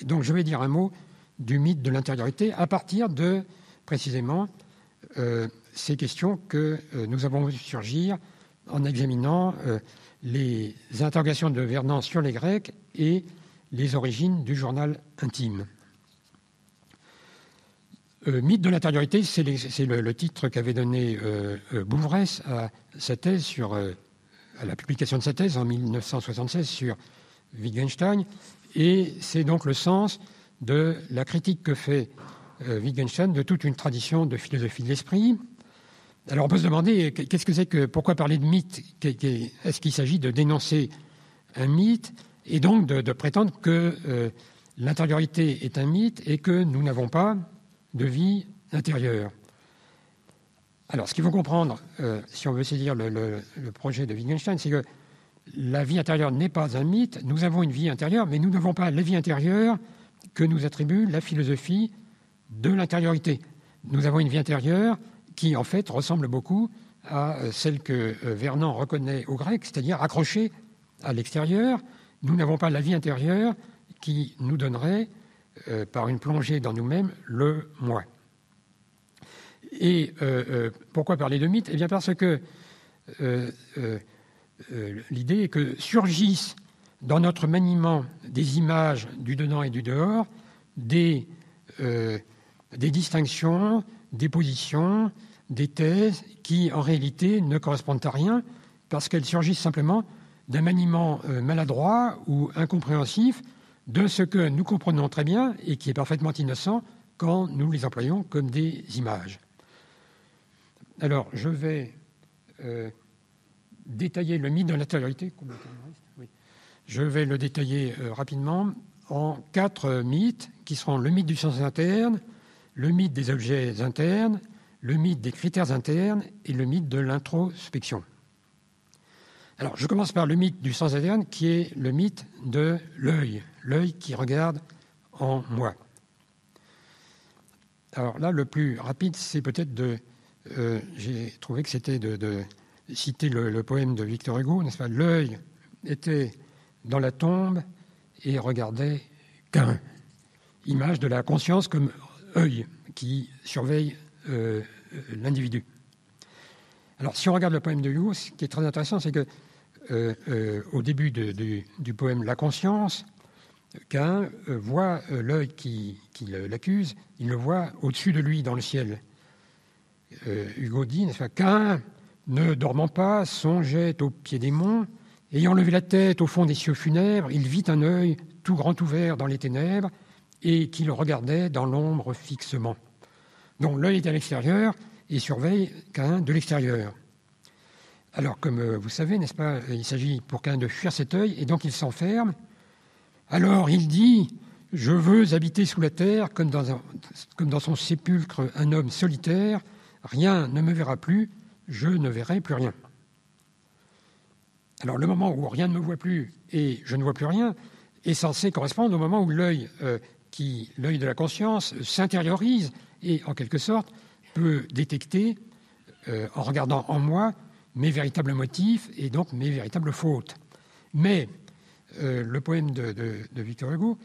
Et donc, je vais dire un mot du mythe de l'intériorité à partir de, précisément, ces questions que nous avons vu surgir en examinant les interrogations de Vernon sur les Grecs et les origines du journal intime. Mythe de l'intériorité, c'est le titre qu'avait donné Bouvresse à sa thèse à la publication de sa thèse en 1976 sur Wittgenstein, et c'est donc le sens de la critique que fait Wittgenstein de toute une tradition de philosophie de l'esprit. Alors on peut se demander qu'est-ce que c'est que, pourquoi parler de mythe? Est-ce qu'il s'agit de dénoncer un mythe et donc de prétendre que l'intériorité est un mythe et que nous n'avons pas de vie intérieure? Alors, ce qu'il faut comprendre, si on veut saisir le projet de Wittgenstein, c'est que la vie intérieure n'est pas un mythe. Nous avons une vie intérieure, mais nous n'avons pas la vie intérieure que nous attribue la philosophie de l'intériorité. Nous avons une vie intérieure qui, en fait, ressemble beaucoup à celle que Vernon reconnaît aux Grecs, c'est-à-dire accrochée à l'extérieur. Nous n'avons pas la vie intérieure qui nous donnerait, par une plongée dans nous-mêmes, le moi. Et pourquoi parler de mythe? Eh bien parce que l'idée est que surgissent dans notre maniement des images du dedans et du dehors, des distinctions, des positions, des thèses qui, en réalité, ne correspondent à rien parce qu'elles surgissent simplement d'un maniement maladroit ou incompréhensif de ce que nous comprenons très bien et qui est parfaitement innocent quand nous les employons comme des images. Alors, je vais détailler le mythe de l'intériorité. Oui. Je vais le détailler rapidement en 4 mythes qui seront le mythe du sens interne, le mythe des objets internes, le mythe des critères internes et le mythe de l'introspection. Alors, je commence par le mythe du sens interne qui est le mythe de l'œil qui regarde en moi. Alors là, le plus rapide, c'est peut-être de j'ai trouvé que c'était de citer le poème de Victor Hugo, n'est-ce pas? L'œil était dans la tombe et regardait Caïn. Image de la conscience comme œil qui surveille l'individu. Alors, si on regarde le poème de Hugo, ce qui est très intéressant, c'est que au début du poème La conscience, Caïn voit l'œil qui l'accuse, il le voit au-dessus de lui dans le ciel. Hugo dit, n'est-ce pas, Caïn, ne dormant pas, songeait au pied des monts, ayant levé la tête au fond des cieux funèbres, il vit un œil tout grand ouvert dans les ténèbres et qui le regardait dans l'ombre fixement. Donc l'œil est à l'extérieur et surveille Caïn de l'extérieur. Alors, comme vous savez, n'est-ce pas, il s'agit pour Caïn de fuir cet œil, et donc il s'enferme. Alors il dit « Je veux habiter sous la terre, comme dans son sépulcre un homme solitaire, rien ne me verra plus, je ne verrai plus rien. » Alors le moment où rien ne me voit plus et je ne vois plus rien est censé correspondre au moment où l'œil de la conscience s'intériorise et, en quelque sorte, peut détecter, en regardant en moi, mes véritables motifs et donc mes véritables fautes. Mais le poème de Victor Hugo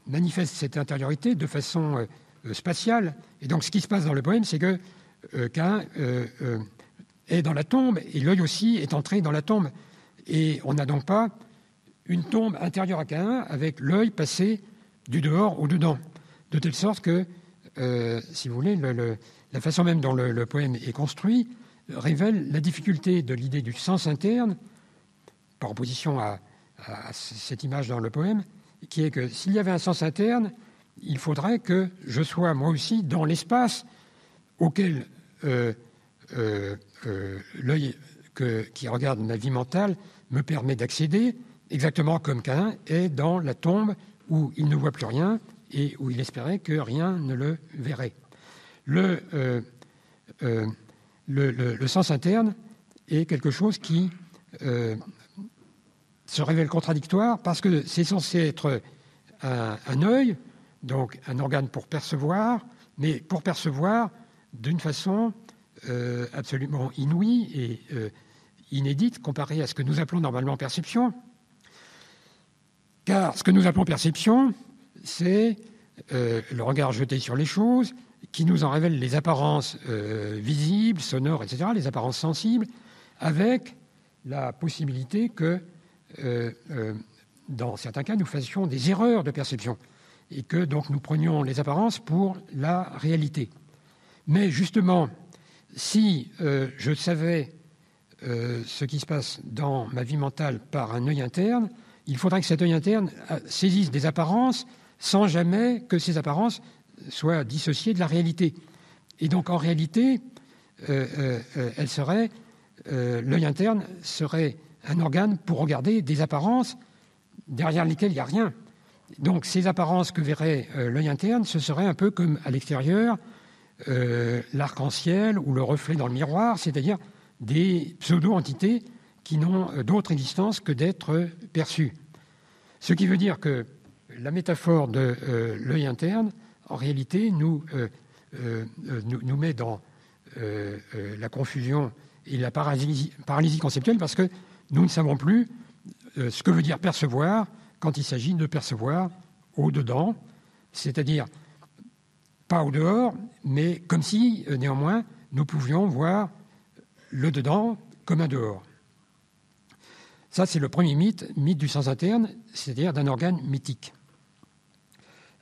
manifeste cette intériorité de façon spatiale. Et donc ce qui se passe dans le poème, c'est que Caïn est dans la tombe et l'œil aussi est entré dans la tombe. Et on n'a donc pas une tombe intérieure à Caïn avec l'œil passé du dehors au dedans. De telle sorte que, si vous voulez, la façon même dont le poème est construit révèle la difficulté de l'idée du sens interne, par opposition à cette image dans le poème, qui est que s'il y avait un sens interne, il faudrait que je sois moi aussi dans l'espace auquel l'œil qui regarde ma vie mentale me permet d'accéder, exactement comme Caïn est dans la tombe où il ne voit plus rien et où il espérait que rien ne le verrait. Le sens interne est quelque chose qui se révèle contradictoire parce que c'est censé être un œil, donc un organe pour percevoir, mais pour percevoir d'une façon absolument inouïe et inédite comparée à ce que nous appelons normalement perception. Car ce que nous appelons perception, c'est le regard jeté sur les choses, qui nous en révèle les apparences visibles, sonores, etc., les apparences sensibles, avec la possibilité que, dans certains cas, nous fassions des erreurs de perception et que donc nous prenions les apparences pour la réalité. Mais justement, si je savais ce qui se passe dans ma vie mentale par un œil interne, il faudrait que cet œil interne saisisse des apparences sans jamais que ces apparences soient dissociées de la réalité. Et donc, en réalité, l'œil interne serait un organe pour regarder des apparences derrière lesquelles il n'y a rien. Donc, ces apparences que verrait l'œil interne, ce serait un peu comme à l'extérieur, l'arc-en-ciel ou le reflet dans le miroir, c'est-à-dire des pseudo-entités qui n'ont d'autre existence que d'être perçues. Ce qui veut dire que la métaphore de l'œil interne, en réalité, nous met dans la confusion et la paralysie conceptuelle parce que nous ne savons plus ce que veut dire percevoir quand il s'agit de percevoir au-dedans, c'est-à-dire pas au dehors, mais comme si, néanmoins, nous pouvions voir le dedans comme un dehors. Ça, c'est le premier mythe du sens interne, c'est-à-dire d'un organe mythique.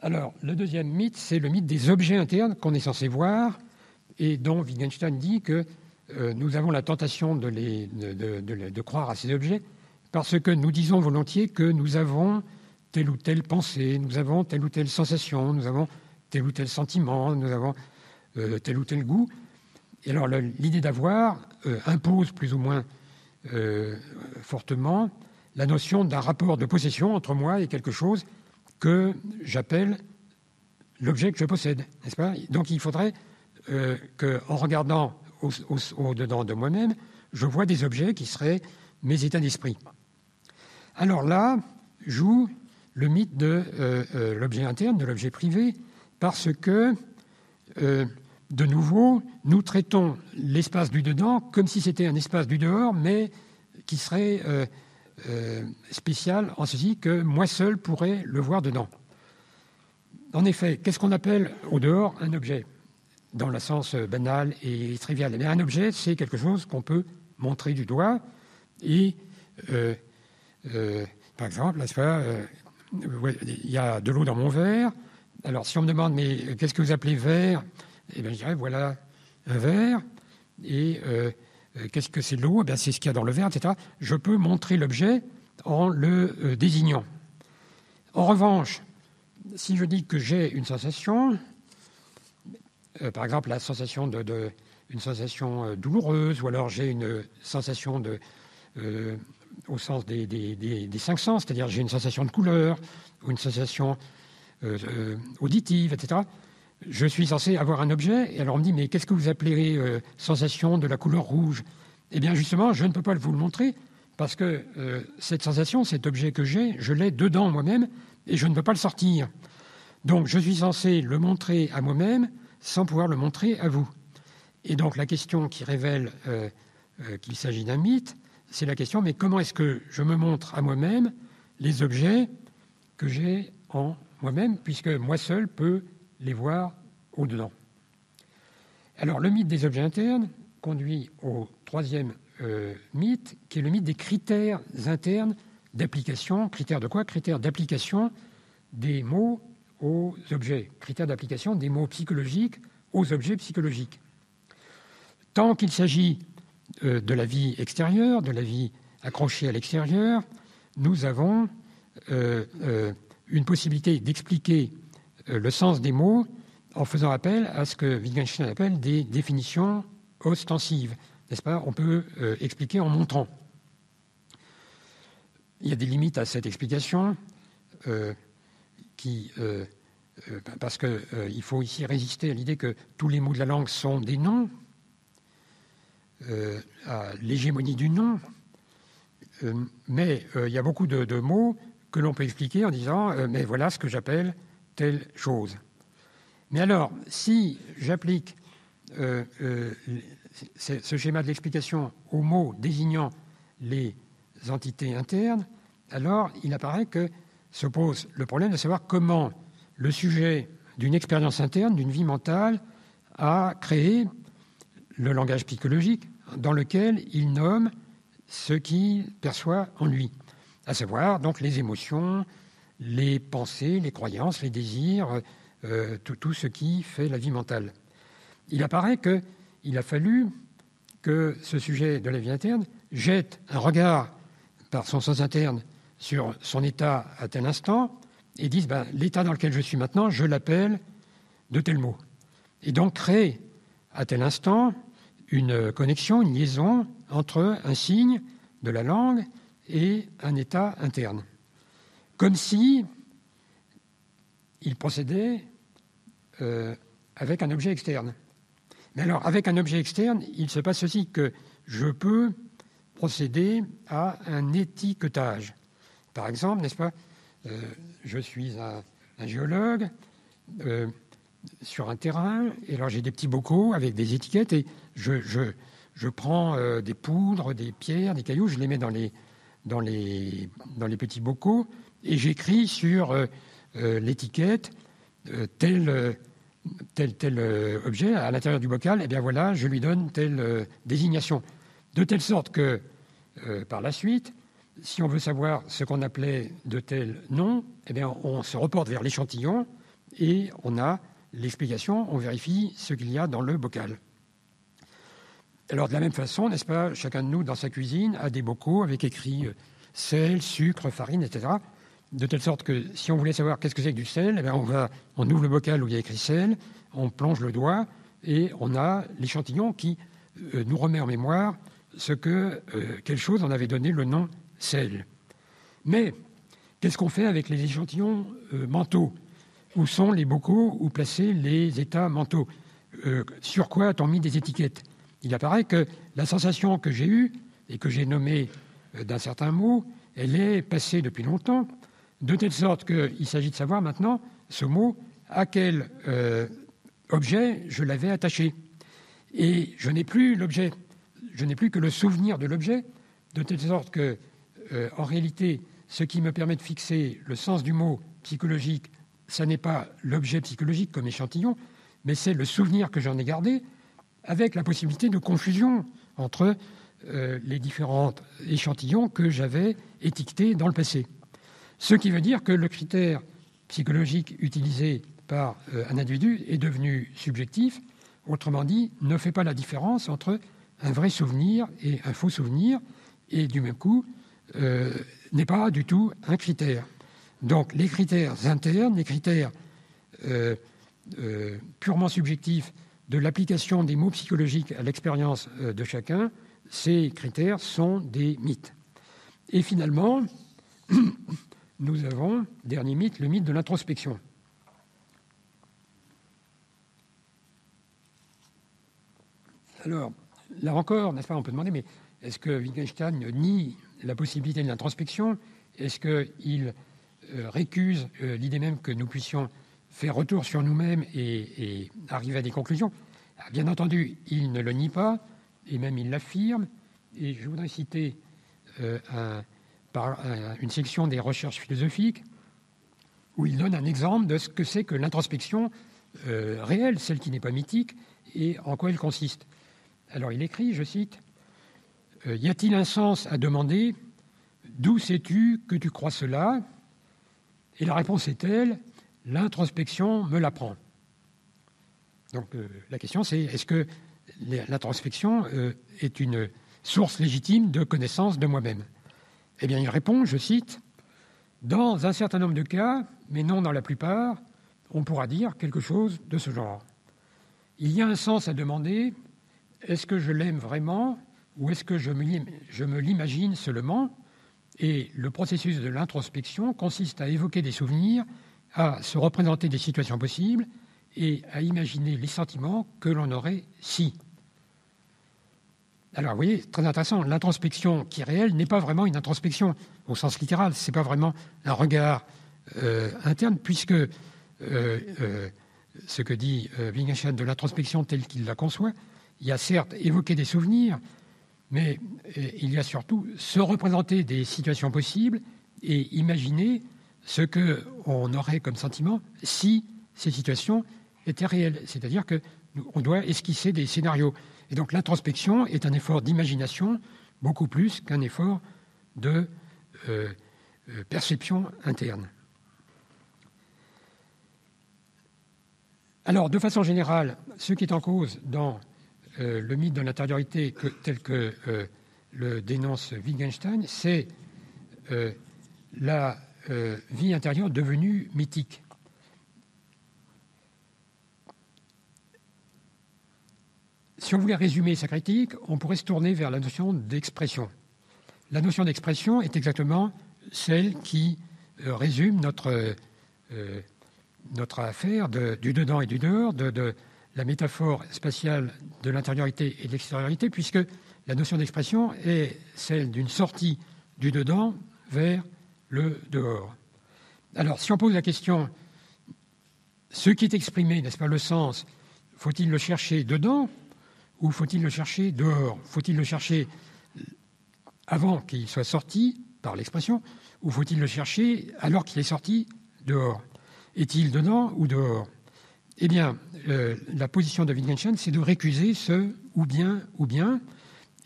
Alors, le deuxième mythe, c'est le mythe des objets internes qu'on est censé voir et dont Wittgenstein dit que nous avons la tentation de croire à ces objets parce que nous disons volontiers que nous avons telle ou telle pensée, nous avons telle ou telle sensation, nous avons tel ou tel sentiment, nous avons tel ou tel goût. Et alors, l'idée d'avoir impose plus ou moins fortement la notion d'un rapport de possession entre moi et quelque chose que j'appelle l'objet que je possède, n'est-ce pas? Donc il faudrait qu'en regardant au-dedans de moi-même, je vois des objets qui seraient mes états d'esprit. Alors là, joue le mythe de l'objet interne, de l'objet privé, parce que de nouveau, nous traitons l'espace du dedans comme si c'était un espace du dehors, mais qui serait spécial en ceci que moi seul pourrais le voir dedans. En effet, qu'est-ce qu'on appelle au dehors un objet, dans le sens banal et trivial? Eh bien, un objet, c'est quelque chose qu'on peut montrer du doigt et, par exemple, il y a de l'eau dans mon verre. Alors, si on me demande, mais qu'est-ce que vous appelez verre? Eh bien, je dirais, voilà un verre. Et qu'est-ce que c'est de l'eau? Eh bien, c'est ce qu'il y a dans le verre, etc. Je peux montrer l'objet en le désignant. En revanche, si je dis que j'ai une sensation, par exemple la sensation une sensation douloureuse, ou alors j'ai une sensation au sens des cinq sens, c'est-à-dire j'ai une sensation de couleur, ou une sensation auditive, etc., je suis censé avoir un objet, et alors on me dit, mais qu'est-ce que vous appellerez sensation de la couleur rouge? Eh bien justement, je ne peux pas vous le montrer, parce que cette sensation, cet objet que j'ai, je l'ai dedans moi-même, et je ne peux pas le sortir. Donc je suis censé le montrer à moi-même, sans pouvoir le montrer à vous. Et donc la question qui révèle qu'il s'agit d'un mythe, c'est la question, mais comment est-ce que je me montre à moi-même les objets que j'ai en moi-même, puisque moi seul peux les voir au-dedans. Alors, le mythe des objets internes conduit au troisième mythe, qui est le mythe des critères internes d'application. Critères de quoi? Critères d'application des mots aux objets. Critères d'application des mots psychologiques aux objets psychologiques. Tant qu'il s'agit de la vie extérieure, de la vie accrochée à l'extérieur, nous avons une possibilité d'expliquer le sens des mots en faisant appel à ce que Wittgenstein appelle des définitions ostensives. N'est-ce pas? On peut expliquer en montrant. Il y a des limites à cette explication parce qu'il faut ici résister à l'idée que tous les mots de la langue sont des noms, à l'hégémonie du nom. Mais il y a beaucoup de mots que l'on peut expliquer en disant mais voilà ce que j'appelle telle chose. Mais alors, si j'applique ce schéma de l'explication aux mots désignant les entités internes, alors il apparaît que se pose le problème de savoir comment le sujet d'une expérience interne, d'une vie mentale, a créé le langage psychologique dans lequel il nomme ce qu'il perçoit en lui, à savoir donc les émotions, les pensées, les croyances, les désirs, tout ce qui fait la vie mentale. Il apparaît qu'il a fallu que ce sujet de la vie interne jette un regard par son sens interne sur son état à tel instant et dise l'état dans lequel je suis maintenant, je l'appelle de tel mot. Et donc créer à tel instant une connexion, une liaison entre un signe de la langue et un état interne. Comme si il procédait avec un objet externe. Mais alors, avec un objet externe, il se passe aussi que je peux procéder à un étiquetage. Par exemple, n'est-ce pas, je suis un géologue sur un terrain, et alors j'ai des petits bocaux avec des étiquettes, et je prends des poudres, des pierres, des cailloux, je les mets dans les petits bocaux, et j'écris sur l'étiquette tel objet à l'intérieur du bocal, et bien voilà, je lui donne telle désignation. De telle sorte que, par la suite, si on veut savoir ce qu'on appelait de tel nom, eh bien on se reporte vers l'échantillon et on a l'explication, on vérifie ce qu'il y a dans le bocal. Alors de la même façon, n'est-ce pas, chacun de nous dans sa cuisine a des bocaux avec écrit sel, sucre, farine, etc. De telle sorte que si on voulait savoir qu'est-ce que c'est que du sel, eh bien on ouvre le bocal où il y a écrit sel, on plonge le doigt et on a l'échantillon qui nous remet en mémoire quelle chose on avait donné le nom sel. Mais qu'est-ce qu'on fait avec les échantillons mentaux? Où sont les bocaux où placer les états mentaux? Sur quoi a-t-on mis des étiquettes? Il apparaît que la sensation que j'ai eue et que j'ai nommée d'un certain mot, elle est passée depuis longtemps, de telle sorte qu'il s'agit de savoir maintenant ce mot à quel objet, je l'avais attaché. Et je n'ai plus l'objet, je n'ai plus que le souvenir de l'objet, de telle sorte que, en réalité, ce qui me permet de fixer le sens du mot psychologique, ça n'est pas l'objet psychologique comme échantillon, mais c'est le souvenir que j'en ai gardé, avec la possibilité de confusion entre les différents échantillons que j'avais étiquetés dans le passé. Ce qui veut dire que le critère psychologique utilisé par un individu est devenu subjectif, autrement dit, ne fait pas la différence entre un vrai souvenir et un faux souvenir, et du même coup, n'est pas du tout un critère. Donc les critères internes, les critères purement subjectifs de l'application des mots psychologiques à l'expérience de chacun, ces critères sont des mythes. Et finalement, nous avons, dernier mythe, le mythe de l'introspection. Alors, là encore, n'est-ce pas, on peut demander, mais est-ce que Wittgenstein nie la possibilité de l'introspection? Est-ce qu'il récuse l'idée même que nous puissions faire retour sur nous-mêmes et arriver à des conclusions? Bien entendu, il ne le nie pas, et même il l'affirme. Et je voudrais citer une section des recherches philosophiques où il donne un exemple de ce que c'est que l'introspection réelle, celle qui n'est pas mythique, et en quoi elle consiste. Alors il écrit, je cite, « Y a-t-il un sens à demander « D'où sais-tu que tu crois cela ?» Et la réponse est telle, « L'introspection me l'apprend. » Donc la question c'est, est-ce que l'introspection est une source légitime de connaissance de moi-même? Eh bien il répond, je cite, « Dans un certain nombre de cas, mais non dans la plupart, on pourra dire quelque chose de ce genre. Il y a un sens à demander, est-ce que je l'aime vraiment ou est-ce que je me l'imagine seulement? Et le processus de l'introspection consiste à évoquer des souvenirs, à se représenter des situations possibles et à imaginer les sentiments que l'on aurait si. » Alors, vous voyez, très intéressant, l'introspection qui est réelle n'est pas vraiment une introspection au sens littéral, ce n'est pas vraiment un regard interne, puisque ce que dit Wittgenstein de l'introspection telle qu'il la conçoit, il y a certes évoquer des souvenirs, mais il y a surtout se représenter des situations possibles et imaginer ce qu'on aurait comme sentiment si ces situations étaient réelles. C'est-à-dire qu'on doit esquisser des scénarios. Et donc l'introspection est un effort d'imagination beaucoup plus qu'un effort de perception interne. Alors, de façon générale, ce qui est en cause dans le mythe de l'intériorité tel que le dénonce Wittgenstein, c'est la vie intérieure devenue mythique. Si on voulait résumer sa critique, on pourrait se tourner vers la notion d'expression. La notion d'expression est exactement celle qui résume notre affaire du dedans et du dehors, de la métaphore spatiale de l'intériorité et de l'extériorité, puisque la notion d'expression est celle d'une sortie du dedans vers le dehors. Alors, si on pose la question, ce qui est exprimé, n'est-ce pas, le sens, faut-il le chercher dedans ou faut-il le chercher dehors? Faut-il le chercher avant qu'il soit sorti par l'expression ou faut-il le chercher alors qu'il est sorti dehors? Est-il dedans ou dehors? Eh bien, la position de Wittgenstein, c'est de récuser ce ou bien,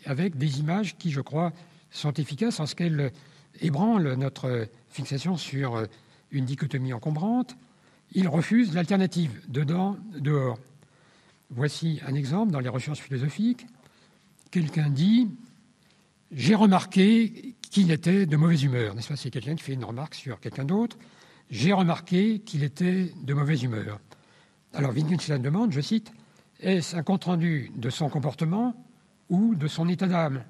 avec des images qui, je crois, sont efficaces en ce qu'elles ébranlent notre fixation sur une dichotomie encombrante. Il refuse l'alternative, dedans, dehors. Voici un exemple dans les recherches philosophiques. Quelqu'un dit « J'ai remarqué qu'il était de mauvaise humeur ». N'est-ce pas? C'est quelqu'un qui fait une remarque sur quelqu'un d'autre. « J'ai remarqué qu'il était de mauvaise humeur ». Alors Wittgenstein demande, je cite, « Est-ce un compte-rendu de son comportement ou de son état d'âme ?»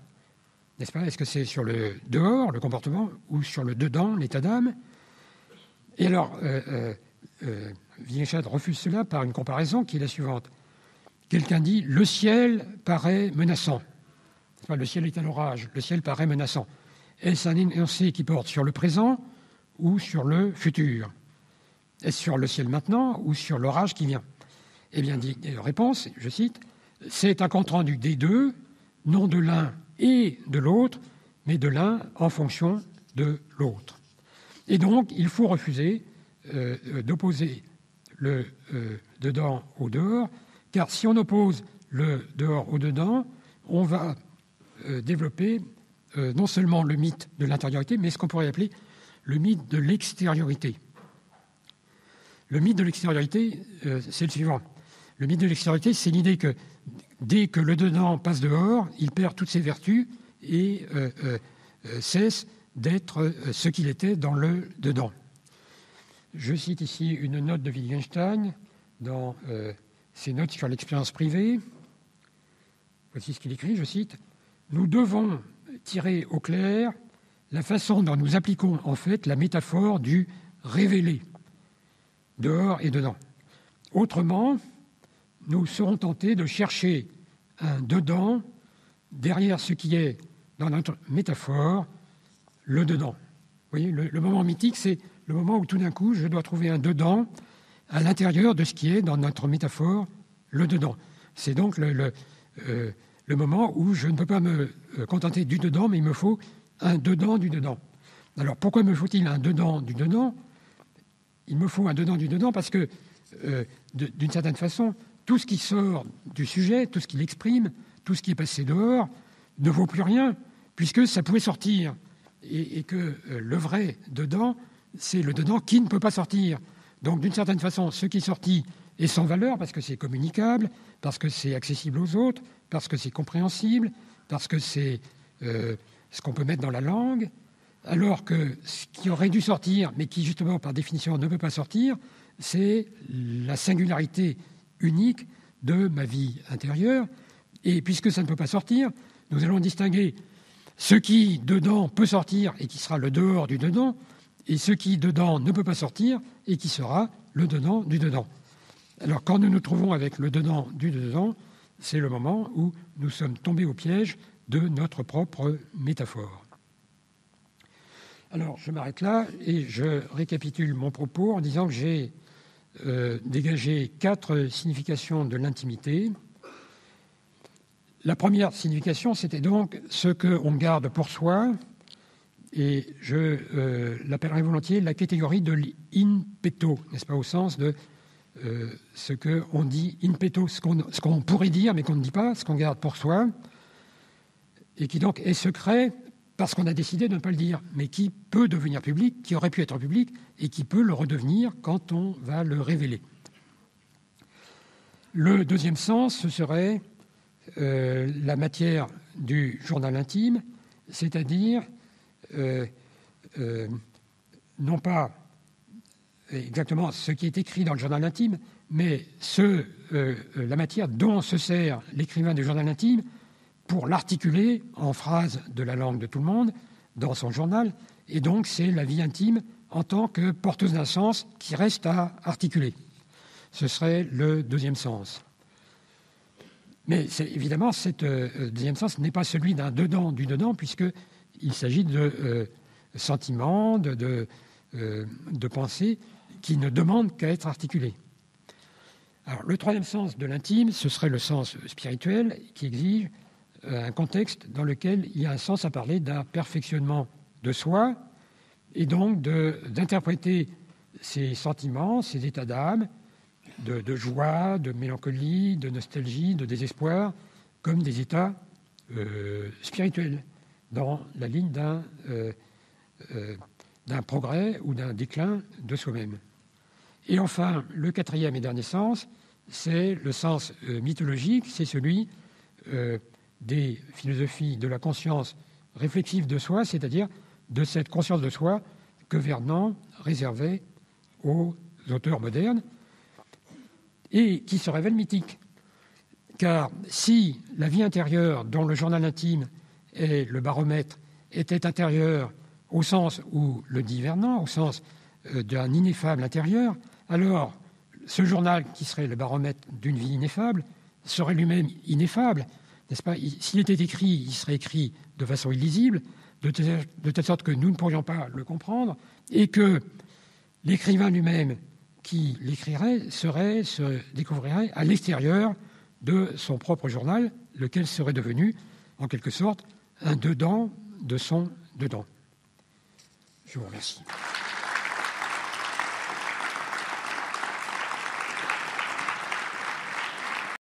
N'est-ce pas? Est-ce que c'est sur le dehors, le comportement, ou sur le dedans, l'état d'âme? Et alors, Wittgenstein refuse cela par une comparaison qui est la suivante. Quelqu'un dit « Le ciel paraît menaçant ». Le ciel est à l'orage, le ciel paraît menaçant. Est-ce un énoncé qui porte sur le présent ou sur le futur? Est-ce sur le ciel maintenant ou sur l'orage qui vient? Eh bien, réponse, je cite, « C'est un compte-rendu des deux, non de l'un et de l'autre, mais de l'un en fonction de l'autre. » Et donc, il faut refuser d'opposer le dedans au dehors, car si on oppose le dehors au dedans, on va développer non seulement le mythe de l'intériorité, mais ce qu'on pourrait appeler le mythe de l'extériorité. Le mythe de l'extériorité, c'est le suivant. Le mythe de l'extériorité, c'est l'idée que dès que le dedans passe dehors, il perd toutes ses vertus et cesse d'être ce qu'il était dans le dedans. Je cite ici une note de Wittgenstein dans ses notes sur l'expérience privée. Voici ce qu'il écrit, je cite, « Nous devons tirer au clair la façon dont nous appliquons en fait la métaphore du révélé, dehors et dedans. Autrement, nous serons tentés de chercher un dedans derrière ce qui est, dans notre métaphore, le dedans. » Vous voyez, le moment mythique, c'est le moment où tout d'un coup, je dois trouver un dedans à l'intérieur de ce qui est, dans notre métaphore, le dedans. C'est donc le moment où je ne peux pas me contenter du dedans, mais il me faut un dedans du dedans. Alors, pourquoi me faut-il un dedans du dedans ? Il me faut un dedans du dedans parce que, d'une certaine façon, tout ce qui sort du sujet, tout ce qu'il exprime, tout ce qui est passé dehors, ne vaut plus rien, puisque ça pouvait sortir. Et que le vrai dedans, c'est le dedans qui ne peut pas sortir. Donc, d'une certaine façon, ce qui est sorti est sans valeur parce que c'est communicable, parce que c'est accessible aux autres, parce que c'est compréhensible, parce que c'est ce qu'on peut mettre dans la langue, alors que ce qui aurait dû sortir, mais qui justement par définition ne peut pas sortir, c'est la singularité unique de ma vie intérieure. Et puisque ça ne peut pas sortir, nous allons distinguer ce qui dedans peut sortir et qui sera le dehors du dedans, et ce qui dedans ne peut pas sortir et qui sera le dedans du dedans. Alors quand nous nous trouvons avec le dedans du dedans, c'est le moment où nous sommes tombés au piège de notre propre métaphore. Alors je m'arrête là et je récapitule mon propos en disant que j'ai dégagé 4 significations de l'intimité. La première signification, c'était donc ce qu'on garde pour soi, et je l'appellerai volontiers la catégorie de l'in petto, n'est-ce pas, au sens de ce qu'on dit in petto, ce qu'on pourrait dire mais qu'on ne dit pas, ce qu'on garde pour soi, et qui donc est secret parce qu'on a décidé de ne pas le dire, mais qui peut devenir public, qui aurait pu être public, et qui peut le redevenir quand on va le révéler. Le deuxième sens, ce serait la matière du journal intime, c'est-à-dire non pas exactement ce qui est écrit dans le journal intime, mais la matière dont se sert l'écrivain du journal intime pour l'articuler en phrases de la langue de tout le monde dans son journal. Et donc, c'est la vie intime en tant que porteuse d'un sens qui reste à articuler. Ce serait le deuxième sens. Mais évidemment, ce deuxième sens n'est pas celui d'un dedans du dedans, puisqu'il s'agit de sentiments, de pensées qui ne demandent qu'à être articulés. Alors, le troisième sens de l'intime, ce serait le sens spirituel qui exige un contexte dans lequel il y a un sens à parler d'un perfectionnement de soi et donc d'interpréter ces sentiments, ces états d'âme, de joie, de mélancolie, de nostalgie, de désespoir, comme des états spirituels, dans la ligne d'un progrès ou d'un déclin de soi-même. Et enfin, le quatrième et dernier sens, c'est le sens mythologique, c'est celui des philosophies de la conscience réflexive de soi, c'est-à-dire de cette conscience de soi que Vernon réservait aux auteurs modernes, et qui se révèle mythique. Car si la vie intérieure, dont le journal intime est le baromètre, était intérieure au sens où le dit Vernon, au sens d'un ineffable intérieur, alors ce journal, qui serait le baromètre d'une vie ineffable, serait lui-même ineffable, n'est-ce pas ? S'il était écrit, il serait écrit de façon illisible, de telle sorte que nous ne pourrions pas le comprendre, et que l'écrivain lui-même, qui l'écrirait se découvrirait à l'extérieur de son propre journal, lequel serait devenu, en quelque sorte, un dedans de son dedans. Je vous remercie.